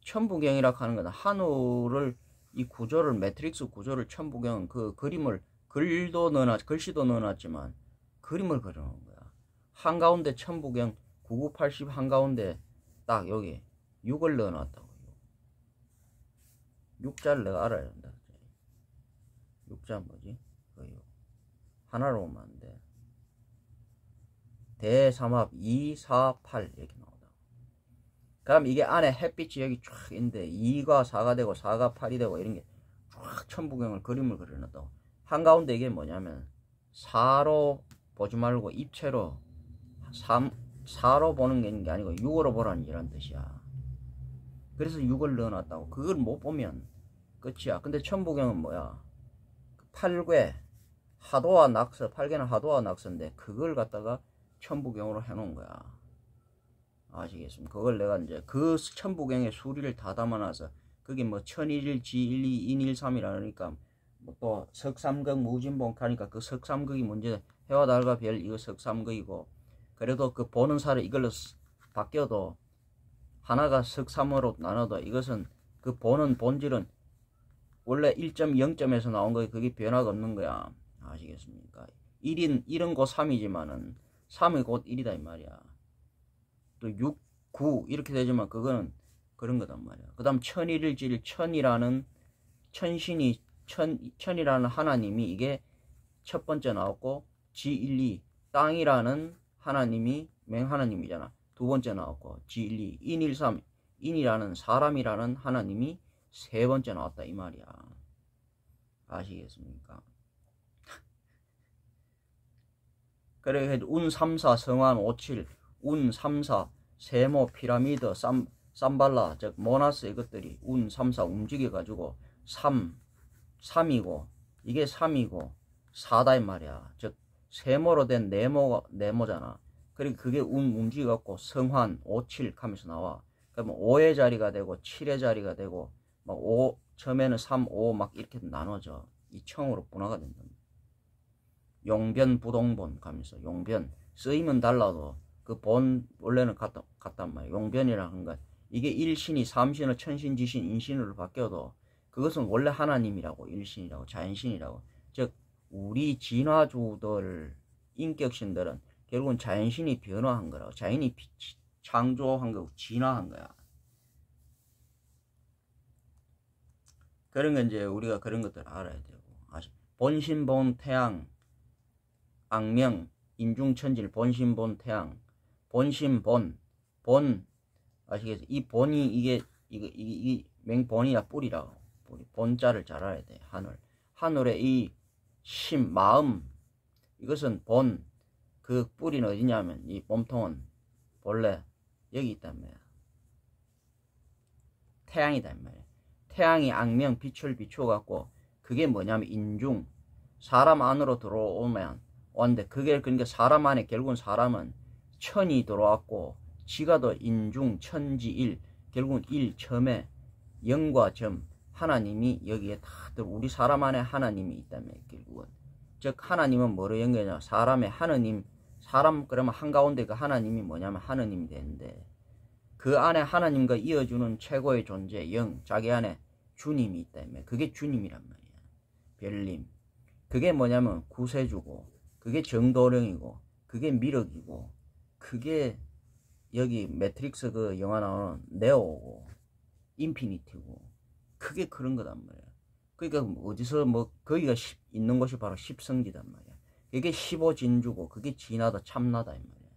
천부경이라 하는 건 하늘을, 이 구조를, 매트릭스 구조를, 천부경은 그 그림을, 글씨도 넣어놨지만 그림을 그려놓은 거야. 한가운데 천부경 9980 한가운데 딱 여기 6을 넣어놨다고. 6자를 내가 알아야 된다. 6자 뭐지? 하나로 오면 안 돼. 대삼합 2, 4, 8 이렇게 나온다. 그럼 이게 안에 햇빛이 여기 쫙 있는데 2가 4가 되고 4가 8이 되고 이런 게 쫙 천부경을 그림을 그려놨다고. 한가운데 이게 뭐냐면 4로 보지 말고 입체로 4로 보는 게 있는 게 아니고 6으로 보라는 이란 뜻이야. 그래서 6을 넣어놨다고. 그걸 못 보면 끝이야. 근데 천부경은 뭐야? 8궤 하도와 낙서, 8개는 하도와 낙서인데 그걸 갖다가 천부경으로 해놓은 거야. 아시겠습니까? 그걸 내가 이제 그 천부경의 수리를 다 담아놔서 그게 뭐 천일일, 지일이, 인일삼이라니까 뭐 또 석삼극 무진봉 하니까 그 석삼극이 문제, 해와 달과 별 이거 석삼극이고, 그 그래도 그 보는 살을 이걸로 바뀌어도 하나가 석삼으로 나눠도 이것은 그 보는 본질은 원래 1.0점에서 나온 거에 그게 변화가 없는 거야. 아시겠습니까? 1은 곧 3이지만은 3이 곧 1이다 이 말이야. 또 6, 9 이렇게 되지만 그거는 그런 거단 말이야. 그 다음 천일일질 천이라는 천이라는 하나님이 이게 첫 번째 나왔고 지일리 땅이라는 하나님이 맹하나님이잖아. 두 번째 나왔고 지일리 인일삼 인이라는 사람이라는 하나님이 세 번째 나왔다 이 말이야. 아시겠습니까? 그래 운 3사 성환 57 운 3사 세모 피라미드 삼발라 즉 모나스 이것들이 운 3사 움직여 가지고 3이고 이게 3이고 4다 이 말이야. 즉 세모로 된 네모잖아. 그리고 그게 운 움직여 갖고 성환 57 하면서 나와. 그러면 5의 자리가 되고 7의 자리가 되고 막 5 처음에는 3, 5 막 이렇게 나눠져. 이 청으로 분화가 된다. 용변 부동본 가면서 용변 쓰임은 달라도 그 본 원래는 같단 말이야. 용변이라는 건 이게 일신이 삼신을 천신, 지신, 인신으로 바뀌어도 그것은 원래 하나님이라고 일신이라고 자연신이라고. 즉 우리 진화주들 인격신들은 결국은 자연신이 변화한 거라고. 자연이 창조한 거고 진화한 거야. 그런 건 이제 우리가 그런 것들을 알아야 되고. 본신본 태양 악명 인중천질 본신본 태양 본신본 본 아시겠어요? 이 본이 이게 맹본이야 뿌리라고. 뿌리. 본자를 잘 알아야 돼. 하늘의 이 심 마음 이것은 본 그 뿌리는 어디냐면 이 몸통은 본래 여기 있단 말이야. 태양이단 말이야. 태양이 악명 빛을 비추어 갖고 그게 뭐냐면 인중 사람 안으로 들어오면 왔는데 그게 그러니까 사람 안에 결국은 사람은 천이 들어왔고 지가 더 인중 천지일 결국은 일 처음에 영과 점 하나님이 여기에 다들 우리 사람 안에 하나님이 있다며 결국은. 즉 하나님은 뭐로 연결하냐 사람의 하느님 사람 그러면 한가운데 그 하나님이 뭐냐면 하느님이 되는데 그 안에 하나님과 이어주는 최고의 존재 영 자기 안에 주님이 있다며. 그게 주님이란 말이야. 별님 그게 뭐냐면 구세주고 그게 정도령이고 그게 미륵이고 그게 여기 매트릭스 그 영화 나오는 네오고 인피니티고 그게 그런 거단 말이야. 그러니까 어디서 뭐 거기가 있는 곳이 바로 십성지단 말이야. 그게 15진주고 그게 진하다 참나다 이 말이야.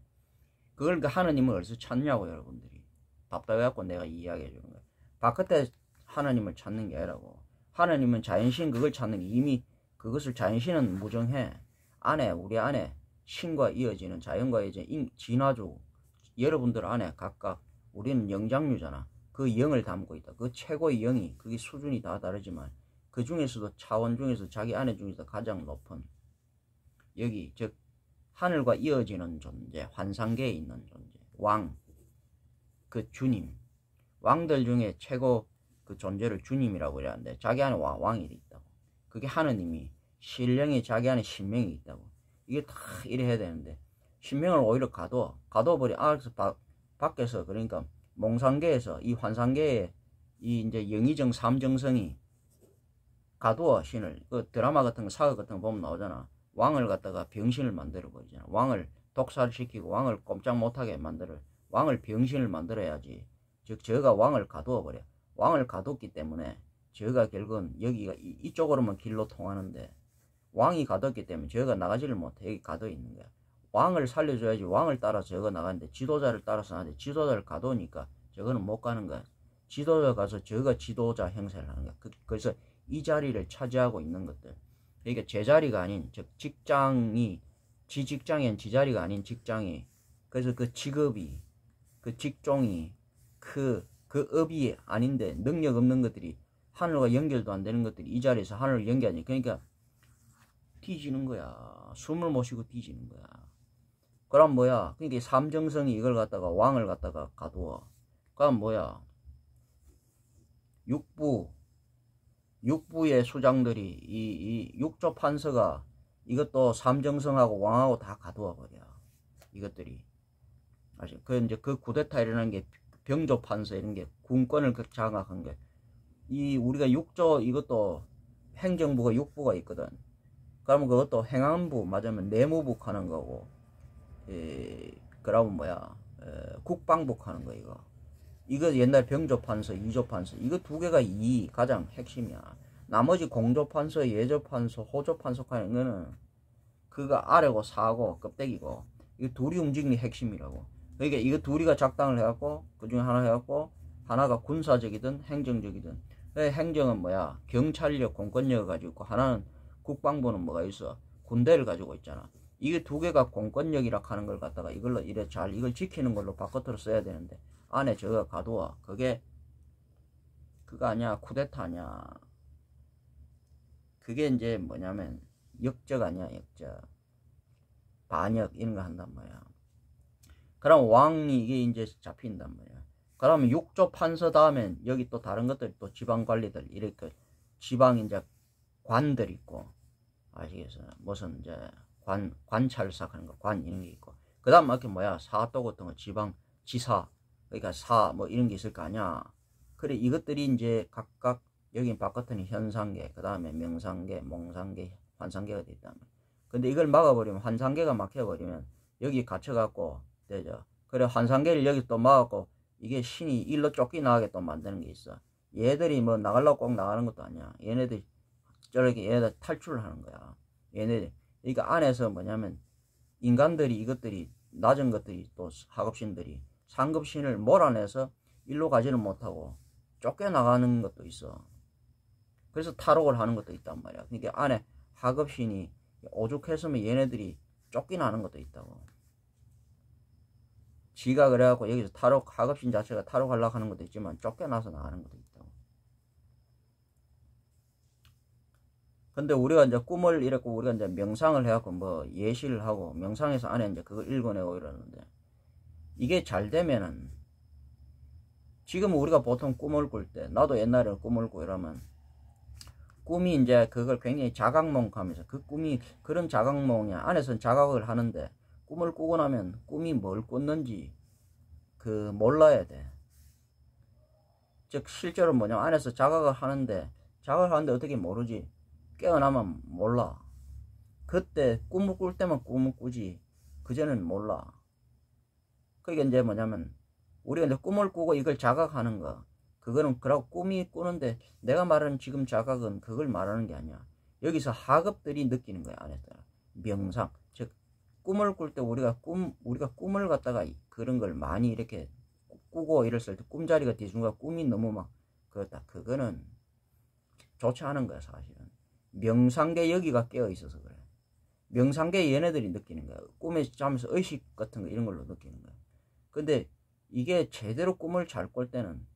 그걸 그 하느님을 어디서 찾냐고 여러분들이. 답답해갖고 내가 이야기해 주는 거야. 바깥에 하나님을 찾는 게 아니라고. 하나님은 자연신 그걸 찾는 게 이미 그것을 자연신은 무정해. 안에 우리 안에 신과 이어지는 자연과 이제 진화주 여러분들 안에 각각 우리는 영장류잖아. 그 영을 담고 있다. 그 최고의 영이 그게 수준이 다 다르지만 그 중에서도 차원 중에서 자기 안에 중에서 가장 높은 여기 즉 하늘과 이어지는 존재 환상계에 있는 존재 왕 그 주님 왕들 중에 최고 그 존재를 주님이라고 해야 하는데 자기 안에 왕이 있다고. 그게 하느님이 신령이 자기 안에 신명이 있다고. 이게 다 이래 해야 되는데 신명을 오히려 가둬버려. 그래서 밖에서 그러니까 몽상계에서 이 환상계에 이 이제 영의정 삼정성이 가두어 신을. 그 드라마 같은 거 사극 같은 거 보면 나오잖아. 왕을 갖다가 병신을 만들어 버리잖아. 왕을 독살시키고 왕을 꼼짝 못하게 만들어. 왕을 병신을 만들어야지. 즉 저가 왕을 가두어 버려. 왕을 가뒀기 때문에 저가 결국은 여기가 이쪽으로만 길로 통하는데 왕이 가뒀기 때문에 저가 나가지를 못해. 여기 가둬 있는 거야. 왕을 살려줘야지. 왕을 따라서 저가 나가는데 지도자를 따라서 나가는데 지도자를 가두니까 저거는 못 가는 거야. 지도자 가서 저가 지도자 형세를 하는 거야. 그래서 이 자리를 차지하고 있는 것들. 그러니까 제 자리가 아닌 즉 직장이 지 직장엔 지 자리가 아닌 직장이 그래서 그 직업이 그 직종이 그 업이 아닌데 능력 없는 것들이 하늘과 연결도 안 되는 것들이 이 자리에서 하늘을 연결하니 그러니까 뒤지는 거야. 숨을 못 쉬고 뒤지는 거야. 그럼 뭐야? 그러니까 삼정성이 이걸 갖다가 왕을 갖다가 가두어. 그럼 뭐야? 육부의 수장들이 이 육조 판서가 이것도 삼정성하고 왕하고 다 가두어 버려. 이것들이 아시? 그 이제 그 쿠데타 일어난 게 병조판서 이런 게 군권을 장악한 게, 이 우리가 육조 이것도 행정부가 육부가 있거든. 그러면 그것도 행안부 맞으면 내무부 하는 거고, 그러면 뭐야, 국방부 하는 거 이거. 이거 옛날 병조판서, 이조판서 이거 두 개가 이 가장 핵심이야. 나머지 공조판서, 예조판서, 호조판서 하는 거는 그거 아래고 사고 껍데기고, 이거 둘이 움직이는 게 핵심이라고. 그러니까 이거 둘이가 작당을 해갖고 그 중에 하나 해갖고 하나가 군사적이든 행정적이든. 행정은 뭐야, 경찰력, 공권력을 가지고 있고, 하나는 국방부는 뭐가 있어, 군대를 가지고 있잖아. 이게 두 개가 공권력이라 하는 걸 갖다가 이걸로 이래 잘 이걸 지키는 걸로 바깥으로 써야 되는데, 안에 저거 가둬. 그게 그거 아니야, 쿠데타 아니야. 그게 이제 뭐냐면 역적 아니야, 역적. 반역 이런 거 한단 말이야. 그럼 왕이 이게 이제 잡힌단 말이야. 그러면 육조 판서 다음엔 여기 또 다른 것들, 또 지방 관리들, 이렇게 지방 이제 관들 있고, 아시겠어요? 무슨 이제 관찰사 하는 거, 관 이런 게 있고, 그 다음 이렇게 뭐야, 사도 같은 거, 지방 지사, 그러니까 사 뭐 이런 게 있을 거 아니야. 그래, 이것들이 이제 각각 여기 바깥에는 현상계, 그 다음에 명상계, 몽상계, 환상계가 돼 있단 말이야. 근데 이걸 막아버리면, 환상계가 막혀버리면 여기 갇혀갖고 되죠. 그래, 환상계를 여기 또 막았고, 이게 신이 일로 쫓겨나게 또 만드는 게 있어. 얘들이 뭐 나가려고 꼭 나가는 것도 아니야. 얘네들이 저렇게 얘네들 탈출을 하는 거야. 얘네들. 그러니까 안에서 뭐냐면 인간들이, 이것들이 낮은 것들이, 또 하급신들이 상급신을 몰아내서 일로 가지를 못하고 쫓겨나가는 것도 있어. 그래서 탈옥을 하는 것도 있단 말이야. 그러니까 안에 하급신이 오죽했으면 얘네들이 쫓겨나는 것도 있다고. 지가 그래갖고 여기서 탈옥, 하급신 자체가 탈옥하려고 하는 것도 있지만 쫓겨나서 나가는 것도 있다고. 근데 우리가 이제 꿈을 이랬고, 우리가 이제 명상을 해갖고 뭐 예시를 하고 명상해서 안에 이제 그걸 읽어내고 이러는데, 이게 잘 되면은, 지금 우리가 보통 꿈을 꿀 때, 나도 옛날에 꿈을 꾸고 이러면 꿈이 이제 그걸 굉장히 자각몽하면서, 그 꿈이 그런 자각몽이야. 안에서는 자각을 하는데 꿈을 꾸고 나면 꿈이 뭘 꿨는지 그 몰라야 돼. 즉 실제로 뭐냐면 안에서 자각을 하는데 어떻게 모르지? 깨어나면 몰라. 그때 꿈을 꿀 때만 꿈을 꾸지 그전에는 몰라. 그게 이제 뭐냐면 우리가 이제 꿈을 꾸고 이걸 자각하는 거, 그거는 그러고 꿈이 꾸는데, 내가 말하는 지금 자각은 그걸 말하는 게 아니야. 여기서 하급들이 느끼는 거야, 안에서. 명상. 즉 꿈을 꿀 때 우리가 꿈을 갖다가 그런 걸 많이 이렇게 꾸고 이랬을 때 꿈자리가 뒤중간 꿈이 너무 막 그렇다. 그거는 좋지 않은 거야, 사실은. 명상계 여기가 깨어 있어서 그래. 명상계 얘네들이 느끼는 거야. 꿈에 자면서 의식 같은 거 이런 걸로 느끼는 거야. 근데 이게 제대로 꿈을 잘 꿀 때는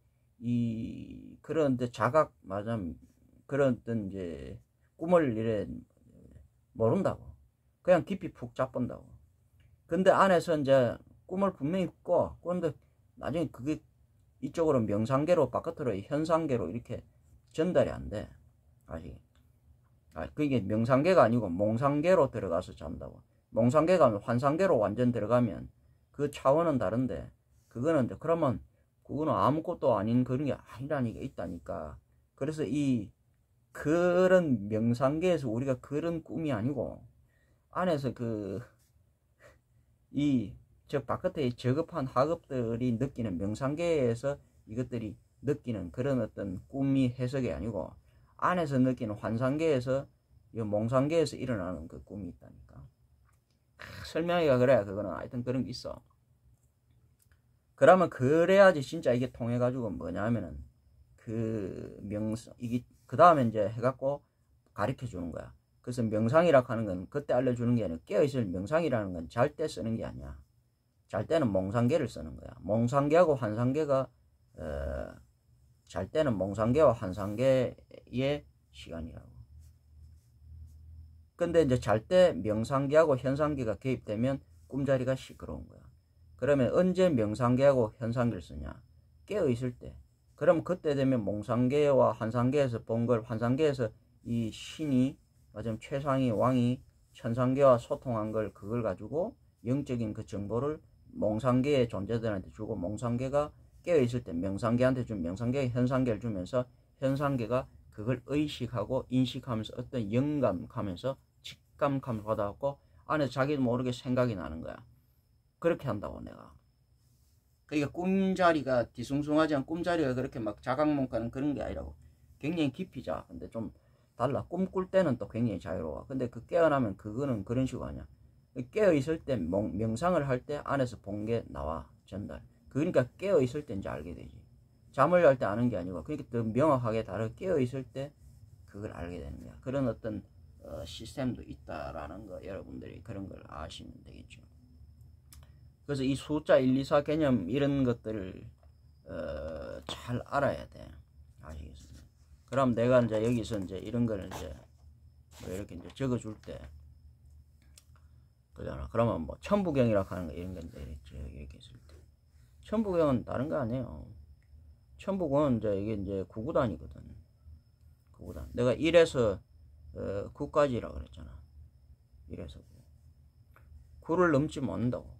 그런 자각 맞으면 그런 이제 꿈을 이래 모른다고. 그냥 깊이 푹 자본다고. 근데 안에서 이제 꿈을 분명히 꾸는데 나중에 그게 이쪽으로 명상계로 바깥으로 현상계로 이렇게 전달이 안 돼. 아직. 그게 명상계가 아니고 몽상계로 들어가서 잔다고. 몽상계가 환상계로 완전 들어가면 그 차원은 다른데, 그거는 그러면 그거는 아무것도 아닌 그런 게 아니라니까 있다니까. 그래서 그런 명상계에서 우리가 그런 꿈이 아니고, 안에서 저 바깥에 저급한 하급들이 느끼는 명상계에서 이것들이 느끼는 그런 어떤 꿈이 해석이 아니고, 안에서 느끼는 환상계에서, 몽상계에서 일어나는 그 꿈이 있다니까. 설명하기가 그래. 그거는 하여튼 그런 게 있어. 그러면 그래야지 진짜 이게 통해가지고 뭐냐면은 이게 그 다음에 이제 해갖고 가르쳐 주는 거야. 그래서 명상이라고 하는 건 그때 알려주는 게 아니라, 깨어있을 명상이라는 건 잘 때 쓰는 게 아니야. 잘 때는 몽상계를 쓰는 거야. 몽상계하고 환상계가 잘 때는 몽상계와 환상계의 시간이라고. 근데 이제 잘 때 명상계하고 현상계가 개입되면 꿈자리가 시끄러운 거야. 그러면 언제 명상계하고 현상계를 쓰냐? 깨어있을 때. 그럼 그때 되면 몽상계와 환상계에서 본 걸, 환상계에서 이 신이, 맞으면 최상위 왕이 천상계와 소통한 걸, 그걸 가지고 영적인 그 정보를 몽상계의 존재들한테 주고, 몽상계가 깨어있을 때 명상계한테 주면 명상계가 현상계를 주면서 현상계가 그걸 의식하고 인식하면서 어떤 영감하면서 직감감을 받아갖고 안에서 자기도 모르게 생각이 나는 거야. 그렇게 한다고 내가. 그러니까 꿈자리가 뒤숭숭하지 않은 꿈자리가 그렇게 막 자각몽 가는 그런 게 아니라고. 굉장히 깊이 자. 근데 좀 달라. 꿈꿀 때는 또 굉장히 자유로워. 근데 그 깨어나면 그거는 그런 식으로 아니야. 깨어있을 때 명상을 할 때 안에서 본 게 나와. 전달. 그러니까 깨어있을 때 이제 알게 되지. 잠을 잘 때 아는 게 아니고, 그러니까 더 명확하게 다르게 깨어있을 때 그걸 알게 되는 거야. 그런 어떤 시스템도 있다라는 거, 여러분들이 그런 걸 아시면 되겠죠. 그래서 이 숫자 1, 2, 4 개념 이런 것들을 잘 알아야 돼. 아시겠습니까? 그럼 내가 이제 여기서 이제 이런 걸 이제 뭐 이렇게 이제 적어줄 때, 그잖아. 그러면 뭐 천부경이라고 하는 거 이런 건데 이렇게 했을 때, 천부경은 다른 거 아니에요. 천부경은 이제 이게 이제 9구단이거든. 9구단. 내가 1에서 9까지라고 그랬잖아. 1에서 9. 9를 넘지 못한다고.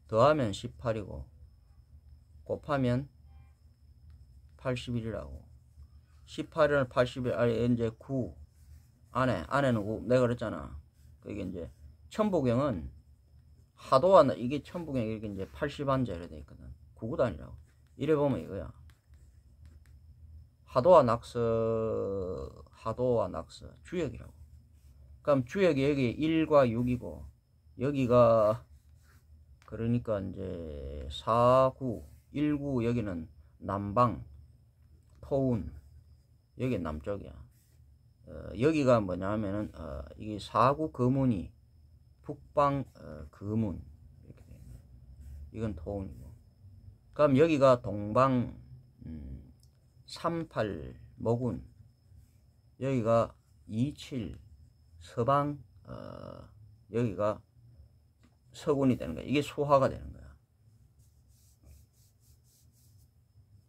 더하면 18이고 곱하면 81이라고. 18을 81, 아니 이제 9 안에는 9. 내가 그랬잖아. 그게 이제 천부경은 하도와 이게 천부경 이렇게 이제 80안자 이래 돼 있거든. 9구단이라고. 이래 보면 이거야. 하도와 낙서 주역이라고. 그럼 주역이 여기 1과 6이고 여기가 그러니까 이제 4, 9, 1, 9 여기는 남방, 토운 여기 남쪽이야. 여기가 뭐냐 하면은 이게 4, 9 거문이 북방 거문 이렇게 되는 거야. 이건 토운이고. 그럼 여기가 동방 3, 8 모군, 여기가 2, 7 서방 여기가 서군이 되는 거야. 이게 소화가 되는 거야.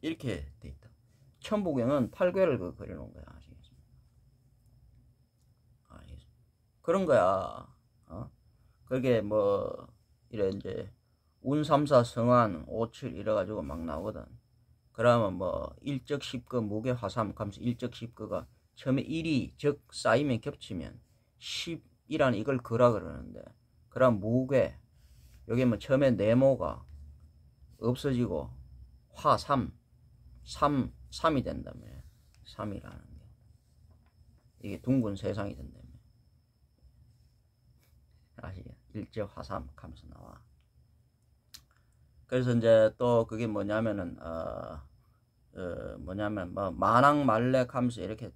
이렇게 돼 있다. 천부경은 8괴를 그려놓은 거야. 아시겠습니까? 그런 거야. 그게 뭐 이래 이제 운삼사 성안 57 이래가지고 막 나오거든. 그러면 뭐 일적 10거 무게 화삼 하면서 일적 10거가 처음에 1이 적 쌓이면 겹치면 10이라는 이걸 거라 그러는데, 그럼 무게 여기 뭐 처음에 네모가 없어지고 화 3이 된다며. 3이라는 게 이게 둥근 세상이 된다며. 아시죠? 일적 화삼 하면서 나와. 그래서 이제 또 그게 뭐냐면은 뭐냐면 뭐 만왕말렉 하면서 이렇게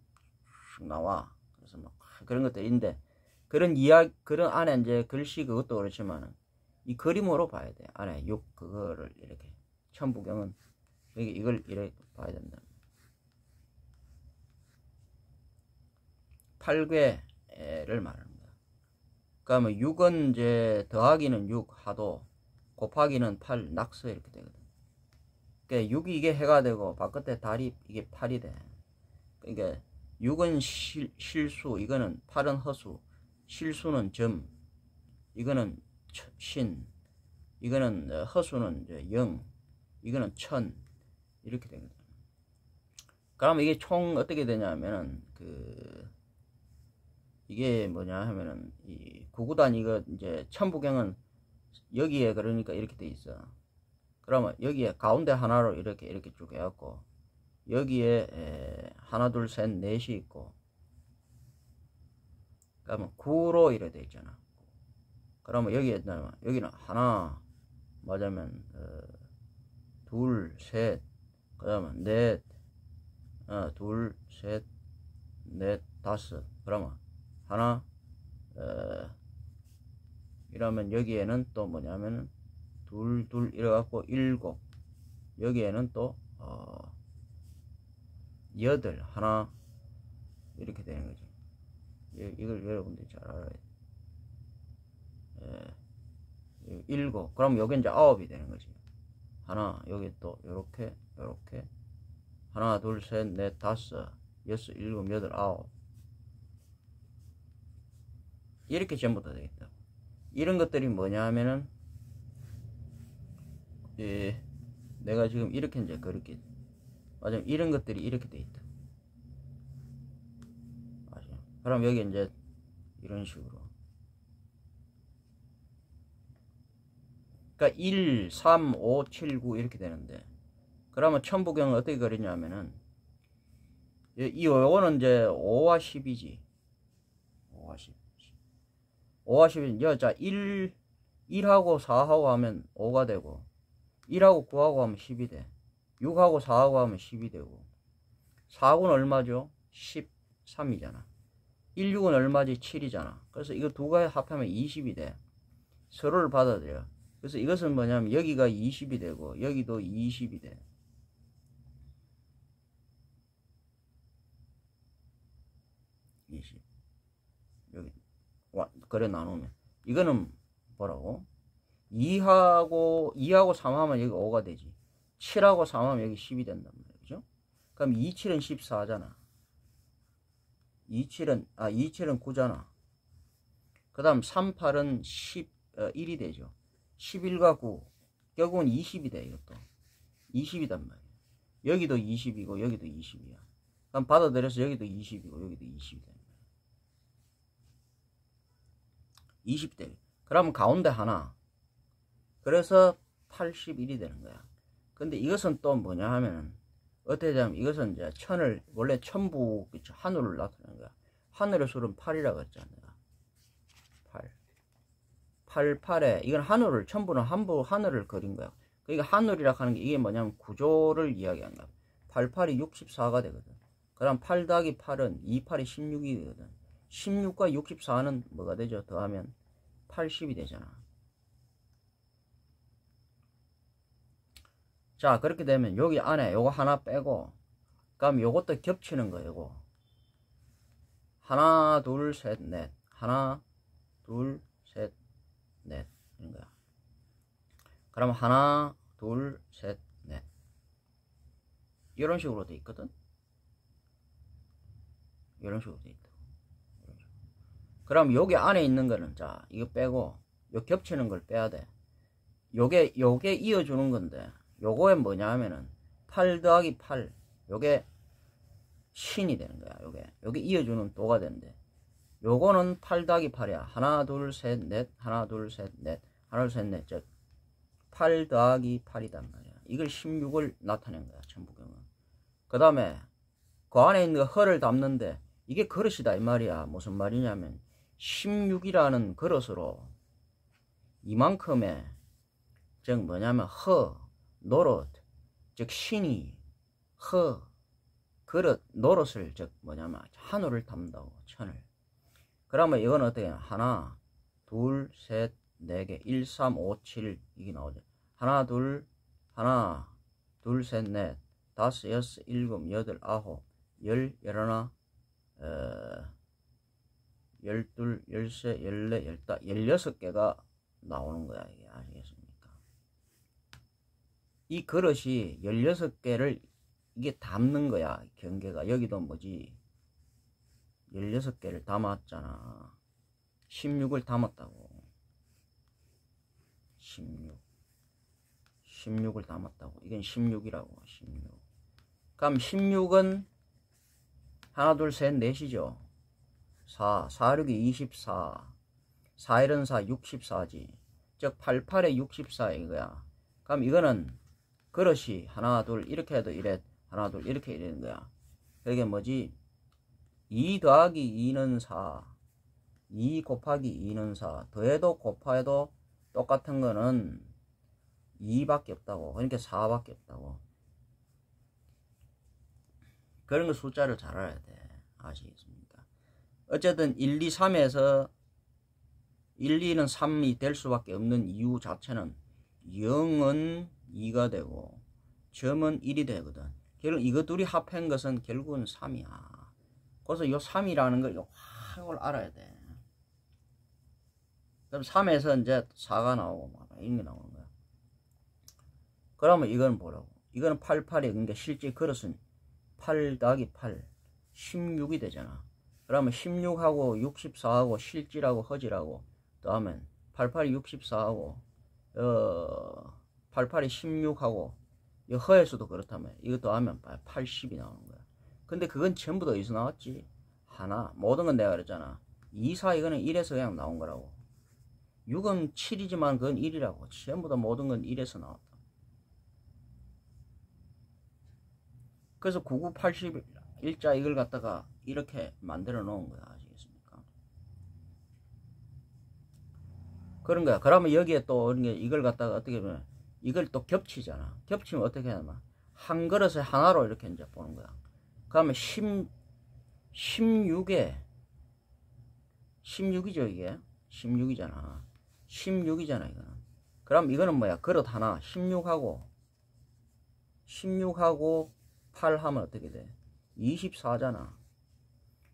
쭉 나와. 그래서 막 그런 것들인데, 그런 이야기, 그런 안에 이제 글씨 그것도 그렇지만은 이 그림으로 봐야 돼. 안에 6 그거를 이렇게. 천부경은 이걸 이렇게 봐야 된다. 8괴를 말하는 거야. 그러면 6은 이제 더하기는 6 하도, 곱하기는 8 낙서 이렇게 되거든. 그러니까 6이 이게 해가 되고 바깥에 달이 이게 8이 돼. 그러니까 6은 실수, 이거는 8은 허수, 실수는 점, 이거는 신, 이거는 허수는 이제 영, 이거는 천 이렇게 됩니다. 그러면 이게 총 어떻게 되냐면은 이게 뭐냐 하면은 이 9구단 이거 이제 천부경은 여기에 그러니까 이렇게 돼 있어. 그러면 여기에 가운데 하나로 이렇게 쭉 해갖고 여기에 하나 둘 셋 넷이 있고, 그러면 9로 이래 돼 있잖아. 그러면 여기는 하나 맞으면 둘 셋, 그러면 넷, 둘 셋 넷 다섯, 그러면 하나 이러면 여기에는 또 뭐냐면은 둘 이래갖고 7, 여기에는 또 8 하나 이렇게 되는 거지. 이걸 여러분들이 잘 알아야 돼. 7, 그럼 여기 이제 9이 되는 거지. 하나, 여기 또 요렇게 하나 둘 셋 넷 다섯 여섯 일곱 여덟 아홉 이렇게 전부 다 되겠다. 이런 것들이 뭐냐 하면은 예, 내가 지금 이렇게 이제 그렇게 맞아 이런 것들이 이렇게 돼 있다. 맞아. 그럼 여기 이제 이런 식으로. 그러니까 1, 3, 5, 7, 9 이렇게 되는데, 그러면 천부경은 어떻게 그리냐면은 이 요거는 이제 5와 10이지. 5와 10. 5와 10이 자 1하고 4하고 하면 5가 되고 1하고 9하고 하면 10이 돼. 6하고 4하고 하면 10이 되고 4하고는 얼마죠? 13이잖아. 1, 6은 얼마지? 7이잖아. 그래서 이거 두 가지 합하면 20이 돼. 서로를 받아들여. 그래서 이것은 뭐냐면 여기가 20이 되고 여기도 20이 돼. 20. 여기 그래 나누면 이거는 뭐라고? 2하고 3 하면 여기 5가 되지. 7하고 3 하면 여기 10이 된단 말이야. 그죠? 그럼 2, 7은 14잖아. 2, 7은 9잖아. 그 다음 3, 8은 11이 되죠. 11과 9 결국은 20이 돼. 이것도 20이단 말이야. 여기도 20이고 여기도 20이야. 그럼 받아들여서 여기도 20이고 여기도 20이 돼. 20대. 그러면 가운데 하나. 그래서 81이 되는 거야. 근데 이것은 또 뭐냐 하면은 어떻게 되냐면 이것은 이제 천을 원래 천부 하늘을 나타내는 거야. 하늘의 수는 8이라고 했잖아. 8. 8에 이건 하늘을 천부는 하늘을 그린 거야. 그러니까 하늘이라고 하는 게 이게 뭐냐면 구조를 이야기하는 거야. 88이 64가 되거든. 그럼 8 더하기 8은 2, 8이 16이 되거든. 16과 64는 뭐가 되죠? 더하면 80이 되잖아. 자, 그렇게 되면 여기 안에 요거 하나 빼고 그럼 요것도 겹치는 거예요. 요거 하나 둘 셋 넷 하나 둘 셋 넷 이런 거야. 그럼 하나 둘 셋 넷 이런 식으로 돼 있거든. 이런 식으로 돼 있다. 그럼 여기 안에 있는 거는 자 이거 빼고 요 겹치는 걸 빼야 돼. 요게 이어주는 건데 요거에 뭐냐 하면은 8 더하기 8 요게 신이 되는 거야. 요게 이어주는 도가 되는데 요거는 8 더하기 8이야. 하나 둘 셋 넷 하나 둘 셋 넷 하나 둘 셋 넷 즉 8 더하기 8이단 말이야. 이걸 16을 나타낸 거야. 천부경은. 그 다음에 그 안에 있는 허를 담는데 이게 그릇이다 이 말이야. 무슨 말이냐면 16이라는 그릇으로 이만큼의 즉 뭐냐면 노릇 즉 신이 그릇 노릇을 즉 뭐냐면 한우를 담는다고 천을. 그러면 이건 어떻게 해요? 하나 둘 셋 네 개 1 3 5 7 이게 나오죠. 하나 둘 셋 넷 다섯 여섯 일곱 여덟 아홉 열 열하나 열둘 열세 열네 열다 16개가 나오는 거야. 이게 아시겠습니까? 이 그릇이 16개를 이게 담는 거야. 경계가 여기도 뭐지 16개를 담았잖아. 16을 담았다고. 16을 담았다고. 이건 16이라고. 16. 그럼 16은 하나 둘 셋 넷이죠. 4 6이 24 4 1은 4 64지. 즉 88에 64 이거야. 그럼 이거는 그릇이 하나 둘 이렇게 해도 이래 하나 둘 이렇게 이러는 거야. 그게 뭐지 2 더하기 2는 4 2 곱하기 2는 4 더해도 곱해도 똑같은 거는 2밖에 없다고. 그러니까 4밖에 없다고. 그런 거 숫자를 잘 알아야 돼. 아시겠습니까? 어쨌든 1, 2, 3에서 1, 2는 3이 될 수밖에 없는 이유 자체는 0은 2가 되고 점은 1이 되거든. 결국 이거 둘이 합한 것은 결국은 3이야. 그래서 이 3이라는 걸 확 알아야 돼. 그럼 3에서 이제 4가 나오고 막 이런 게 나오는 거야. 그러면 이건 뭐라고? 이거는 88이 그러니까 실제 그릇은 8 더하기 8 16이 되잖아. 그러면 16하고 64하고 실질하고 허질하고 더하면 88이 64하고 88이 16하고 이 허에서도 그렇다면 이것도 하면 80이 나오는 거야. 근데 그건 전부 다 어디서 나왔지? 하나. 모든 건 내가 그랬잖아. 2, 4 이거는 1에서 그냥 나온 거라고. 6은 7이지만 그건 1이라고. 전부 다 모든 건 1에서 나왔다. 그래서 99, 81자 이걸 갖다가 이렇게 만들어 놓은 거야. 아시겠습니까? 그런 거야. 그러면 여기에 또 이걸 갖다가 어떻게 보면 이걸 또 겹치잖아. 겹치면 어떻게 하냐면 한 그릇에 하나로 이렇게 이제 보는 거야. 그러면 16이죠 이게. 16이잖아. 16이잖아 이거는. 그럼 이거는 뭐야? 그릇 하나. 16하고 8 하면 어떻게 돼? 24잖아.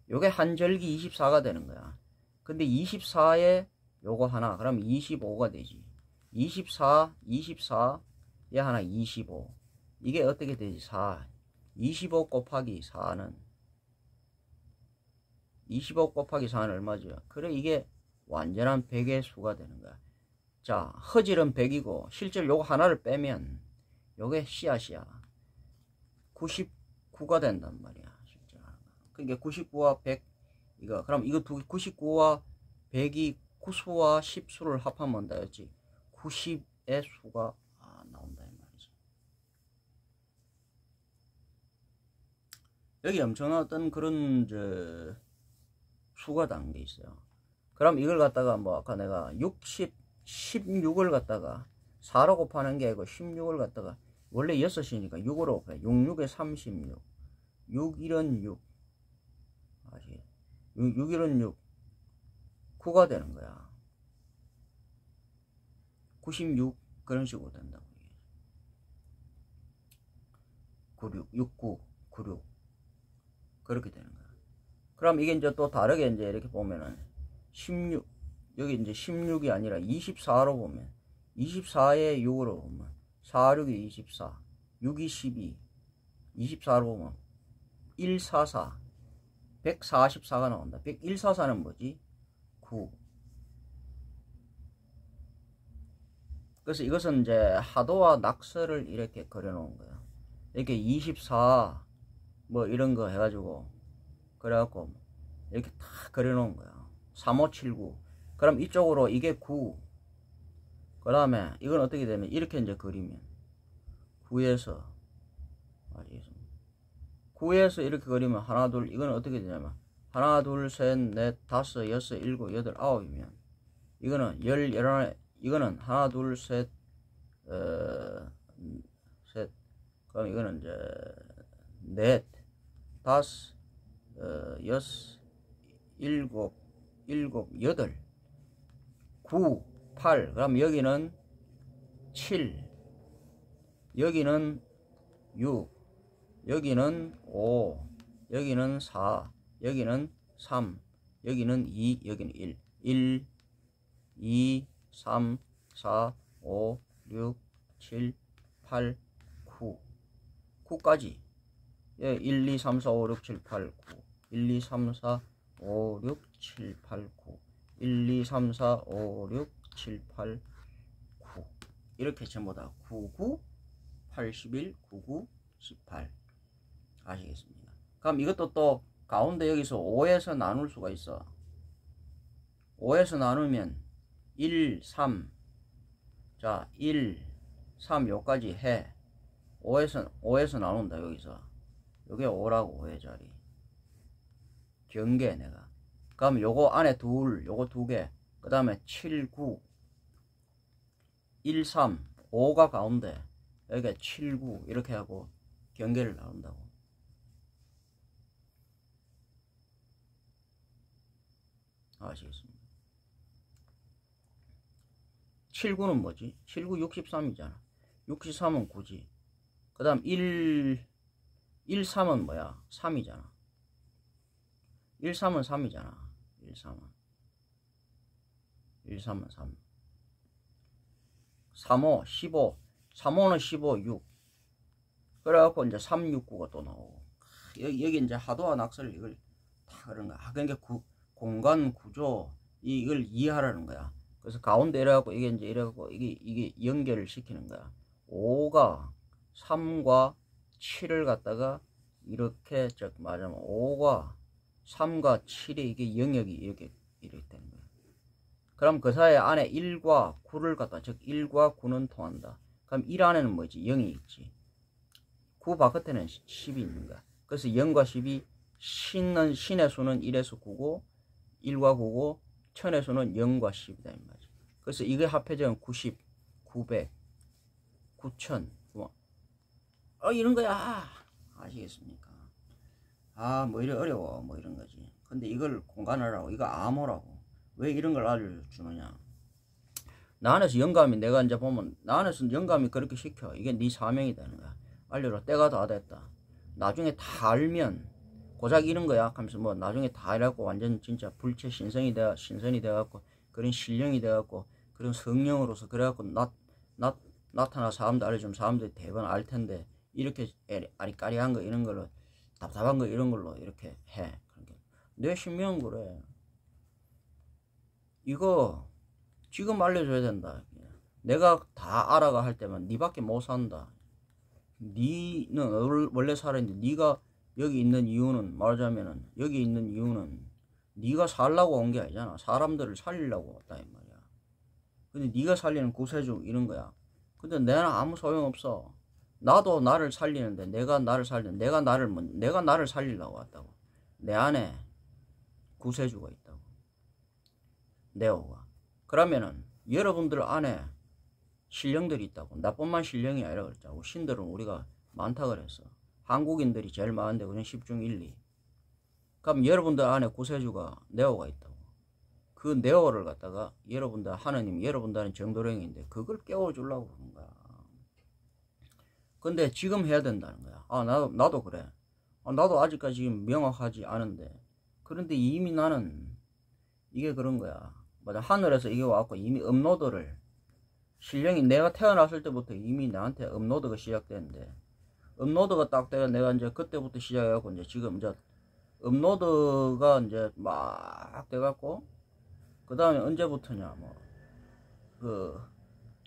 요게 한 절기 24가 되는 거야. 근데 24에 요거 하나. 그럼 25가 되지. 24 얘 하나 25. 이게 어떻게 되지? 4. 25 곱하기 4는 25 곱하기 4는 얼마죠? 그래 이게 완전한 100의 수가 되는 거야. 자, 허질은 100이고 실제로 요거 하나를 빼면 요게 씨앗이야. 99가 된단 말이야. 실제로. 그러니까 99와 100 이거 그럼 이거 99와 100이 9수와 10수를 합하면 뭔다였지? 90의 수가 나온다 이 말이죠. 여기 엄청난 어떤 그런 수가 담겨 있어요. 그럼 이걸 갖다가 뭐 아까 내가 16을 갖다가 4로 곱하는 게 아니고 16을 갖다가 원래 6이니까 6으로 그래. 66에 36 6일은 6 아시겠? 6일은 6 9가 되는 거야. 96 그런 식으로 된다고. 96 69 96 그렇게 되는 거야. 그럼 이게 이제 또 다르게 이제 이렇게 보면은 16 여기 이제 16이 아니라 24로 보면 24에 6으로 보면 4, 6이 24 6이 12 24로 보면 144 144가 나온다. 144는 뭐지? 9. 그래서 이것은 이제 하도와 낙서를 이렇게 그려놓은 거야. 이렇게 24 뭐 이런 거 해가지고 그래갖고 이렇게 다 그려놓은 거야. 3579. 그럼 이쪽으로 이게 9. 그 다음에 이건 어떻게 되면 이렇게 이제 그리면 9에서 아시겠습니까? 9에서 이렇게 그리면 하나 둘 이건 어떻게 되냐면 하나 둘 셋 넷 다섯 여섯 일곱 여덟 아홉이면 이거는 11 이거는 하나 둘 셋 셋 그럼 이거는 이제 넷 다섯 여섯 일곱 여덟 9 8 그럼 여기는 7 여기는 6 여기는 5 여기는 4 여기는 3 여기는 2 여기는 1 1 2 3 4 5 6 7 8 9 9까지 1 2 3 4 5 6 7 8 9 1 2 3 4 5 6 7 8 9 1 2 3 4 5 6 7 8 9 이렇게 전부 다 99 81 99 18 아시겠습니까? 그럼 이것도 또 가운데 여기서 5에서 나눌 수가 있어. 5에서 나누면 1 3 자 1 3 요까지 해 5에서 나눈다. 여기서 요게 5라고 5의 자리 경계 내가 그럼 요거 안에 요거 2개 그 다음에 7 9 1 3 5가 가운데 여기가 7 9 이렇게 하고 경계를 나눈다고. 아시겠습니까? 7 9는 뭐지? 7 9 63이잖아 63은 9지. 그 다음 1 3은 뭐야? 3이잖아 1 3은 3이잖아 1 3은 3 3 5 15 3호는 15 6 그래갖고 이제 3 6 9가 또 나오고 여기 이제 하도와 낙서를 이걸 다 그런 거야. 그러니까 공간 구조 이걸 이해하라는 거야. 그래서 가운데 이래갖고 이게 이제 이래갖고 이게 연결을 시키는 거야. 5가 3과 7을 갖다가 이렇게 즉 말하자면 5가 3과 7의 이게 영역이 이렇게 되는 거예요. 그럼 그 사이 안에 1과 9를 갖다 즉 1과 9는 통한다. 그럼 1 안에는 뭐지? 0이 있지. 9 바깥에는 10이 있는 거야. 그래서 0과 10이 신의 수는 1에서 9고 1과 9고 천의 수는 0과 10이다 이 말이지. 그래서 이게 합해지면 90, 900, 9000 이런 거야. 아시겠습니까? 뭐 이래 어려워 뭐 이런 거지. 근데 이걸 공간하라고 이거 암호라고 왜 이런 걸 알려주느냐. 나 안에서 영감이 내가 이제 보면 나 안에서 영감이 그렇게 시켜. 이게 네 사명이 되는 거야. 알려라. 때가 다 됐다. 나중에 다 알면 고작 이런 거야 하면서 뭐 나중에 다 알고 완전 진짜 불체 신선이 돼갖고 그런 신령이 돼갖고 그런 성령으로서 그래갖고 나타나 사람들 알려주면 사람들이 대번 알 텐데 이렇게 아리까리한 거 이런 걸로 답답한 거 이런 걸로 이렇게 해. 그러니까 내 신명은 그래. 이거 지금 알려줘야 된다. 내가 다 알아가 할 때만 니밖에 못 산다. 니는 원래 살아있는데 니가 여기 있는 이유는 말하자면은 여기 있는 이유는 니가 살라고 온 게 아니잖아. 사람들을 살리려고 왔다 이 말이야. 근데 니가 살리는 구세주 이런 거야. 근데 내는 아무 소용없어. 나도 나를 살리는데 내가 나를 살리려고 왔다고. 내 안에 구세주가 있다고. 네오가. 그러면은 여러분들 안에 신령들이 있다고. 나뿐만 신령이 아니라 그랬자고. 신들은 우리가 많다 그랬어. 한국인들이 제일 많은데 그냥 10중 1, 2. 그럼 여러분들 안에 구세주가 네오가 있다고. 그 네오를 갖다가 여러분들 하느님 여러분들은 정도령인데 그걸 깨워주려고 그러는 거야. 근데 지금 해야 된다는 거야. 나도 그래. 나도 아직까지 지금 명확하지 않은데 그런데 이미 나는 이게 그런 거야. 맞아. 하늘에서 이게 와갖고 이미 업로드를 신령이 내가 태어났을 때부터 이미 나한테 업로드가 시작되는데 업로드가 딱 돼가 내가 이제 그때부터 시작해갖고 이제 지금 이제 업로드가 이제 막 돼갖고 그 다음에 언제부터냐 그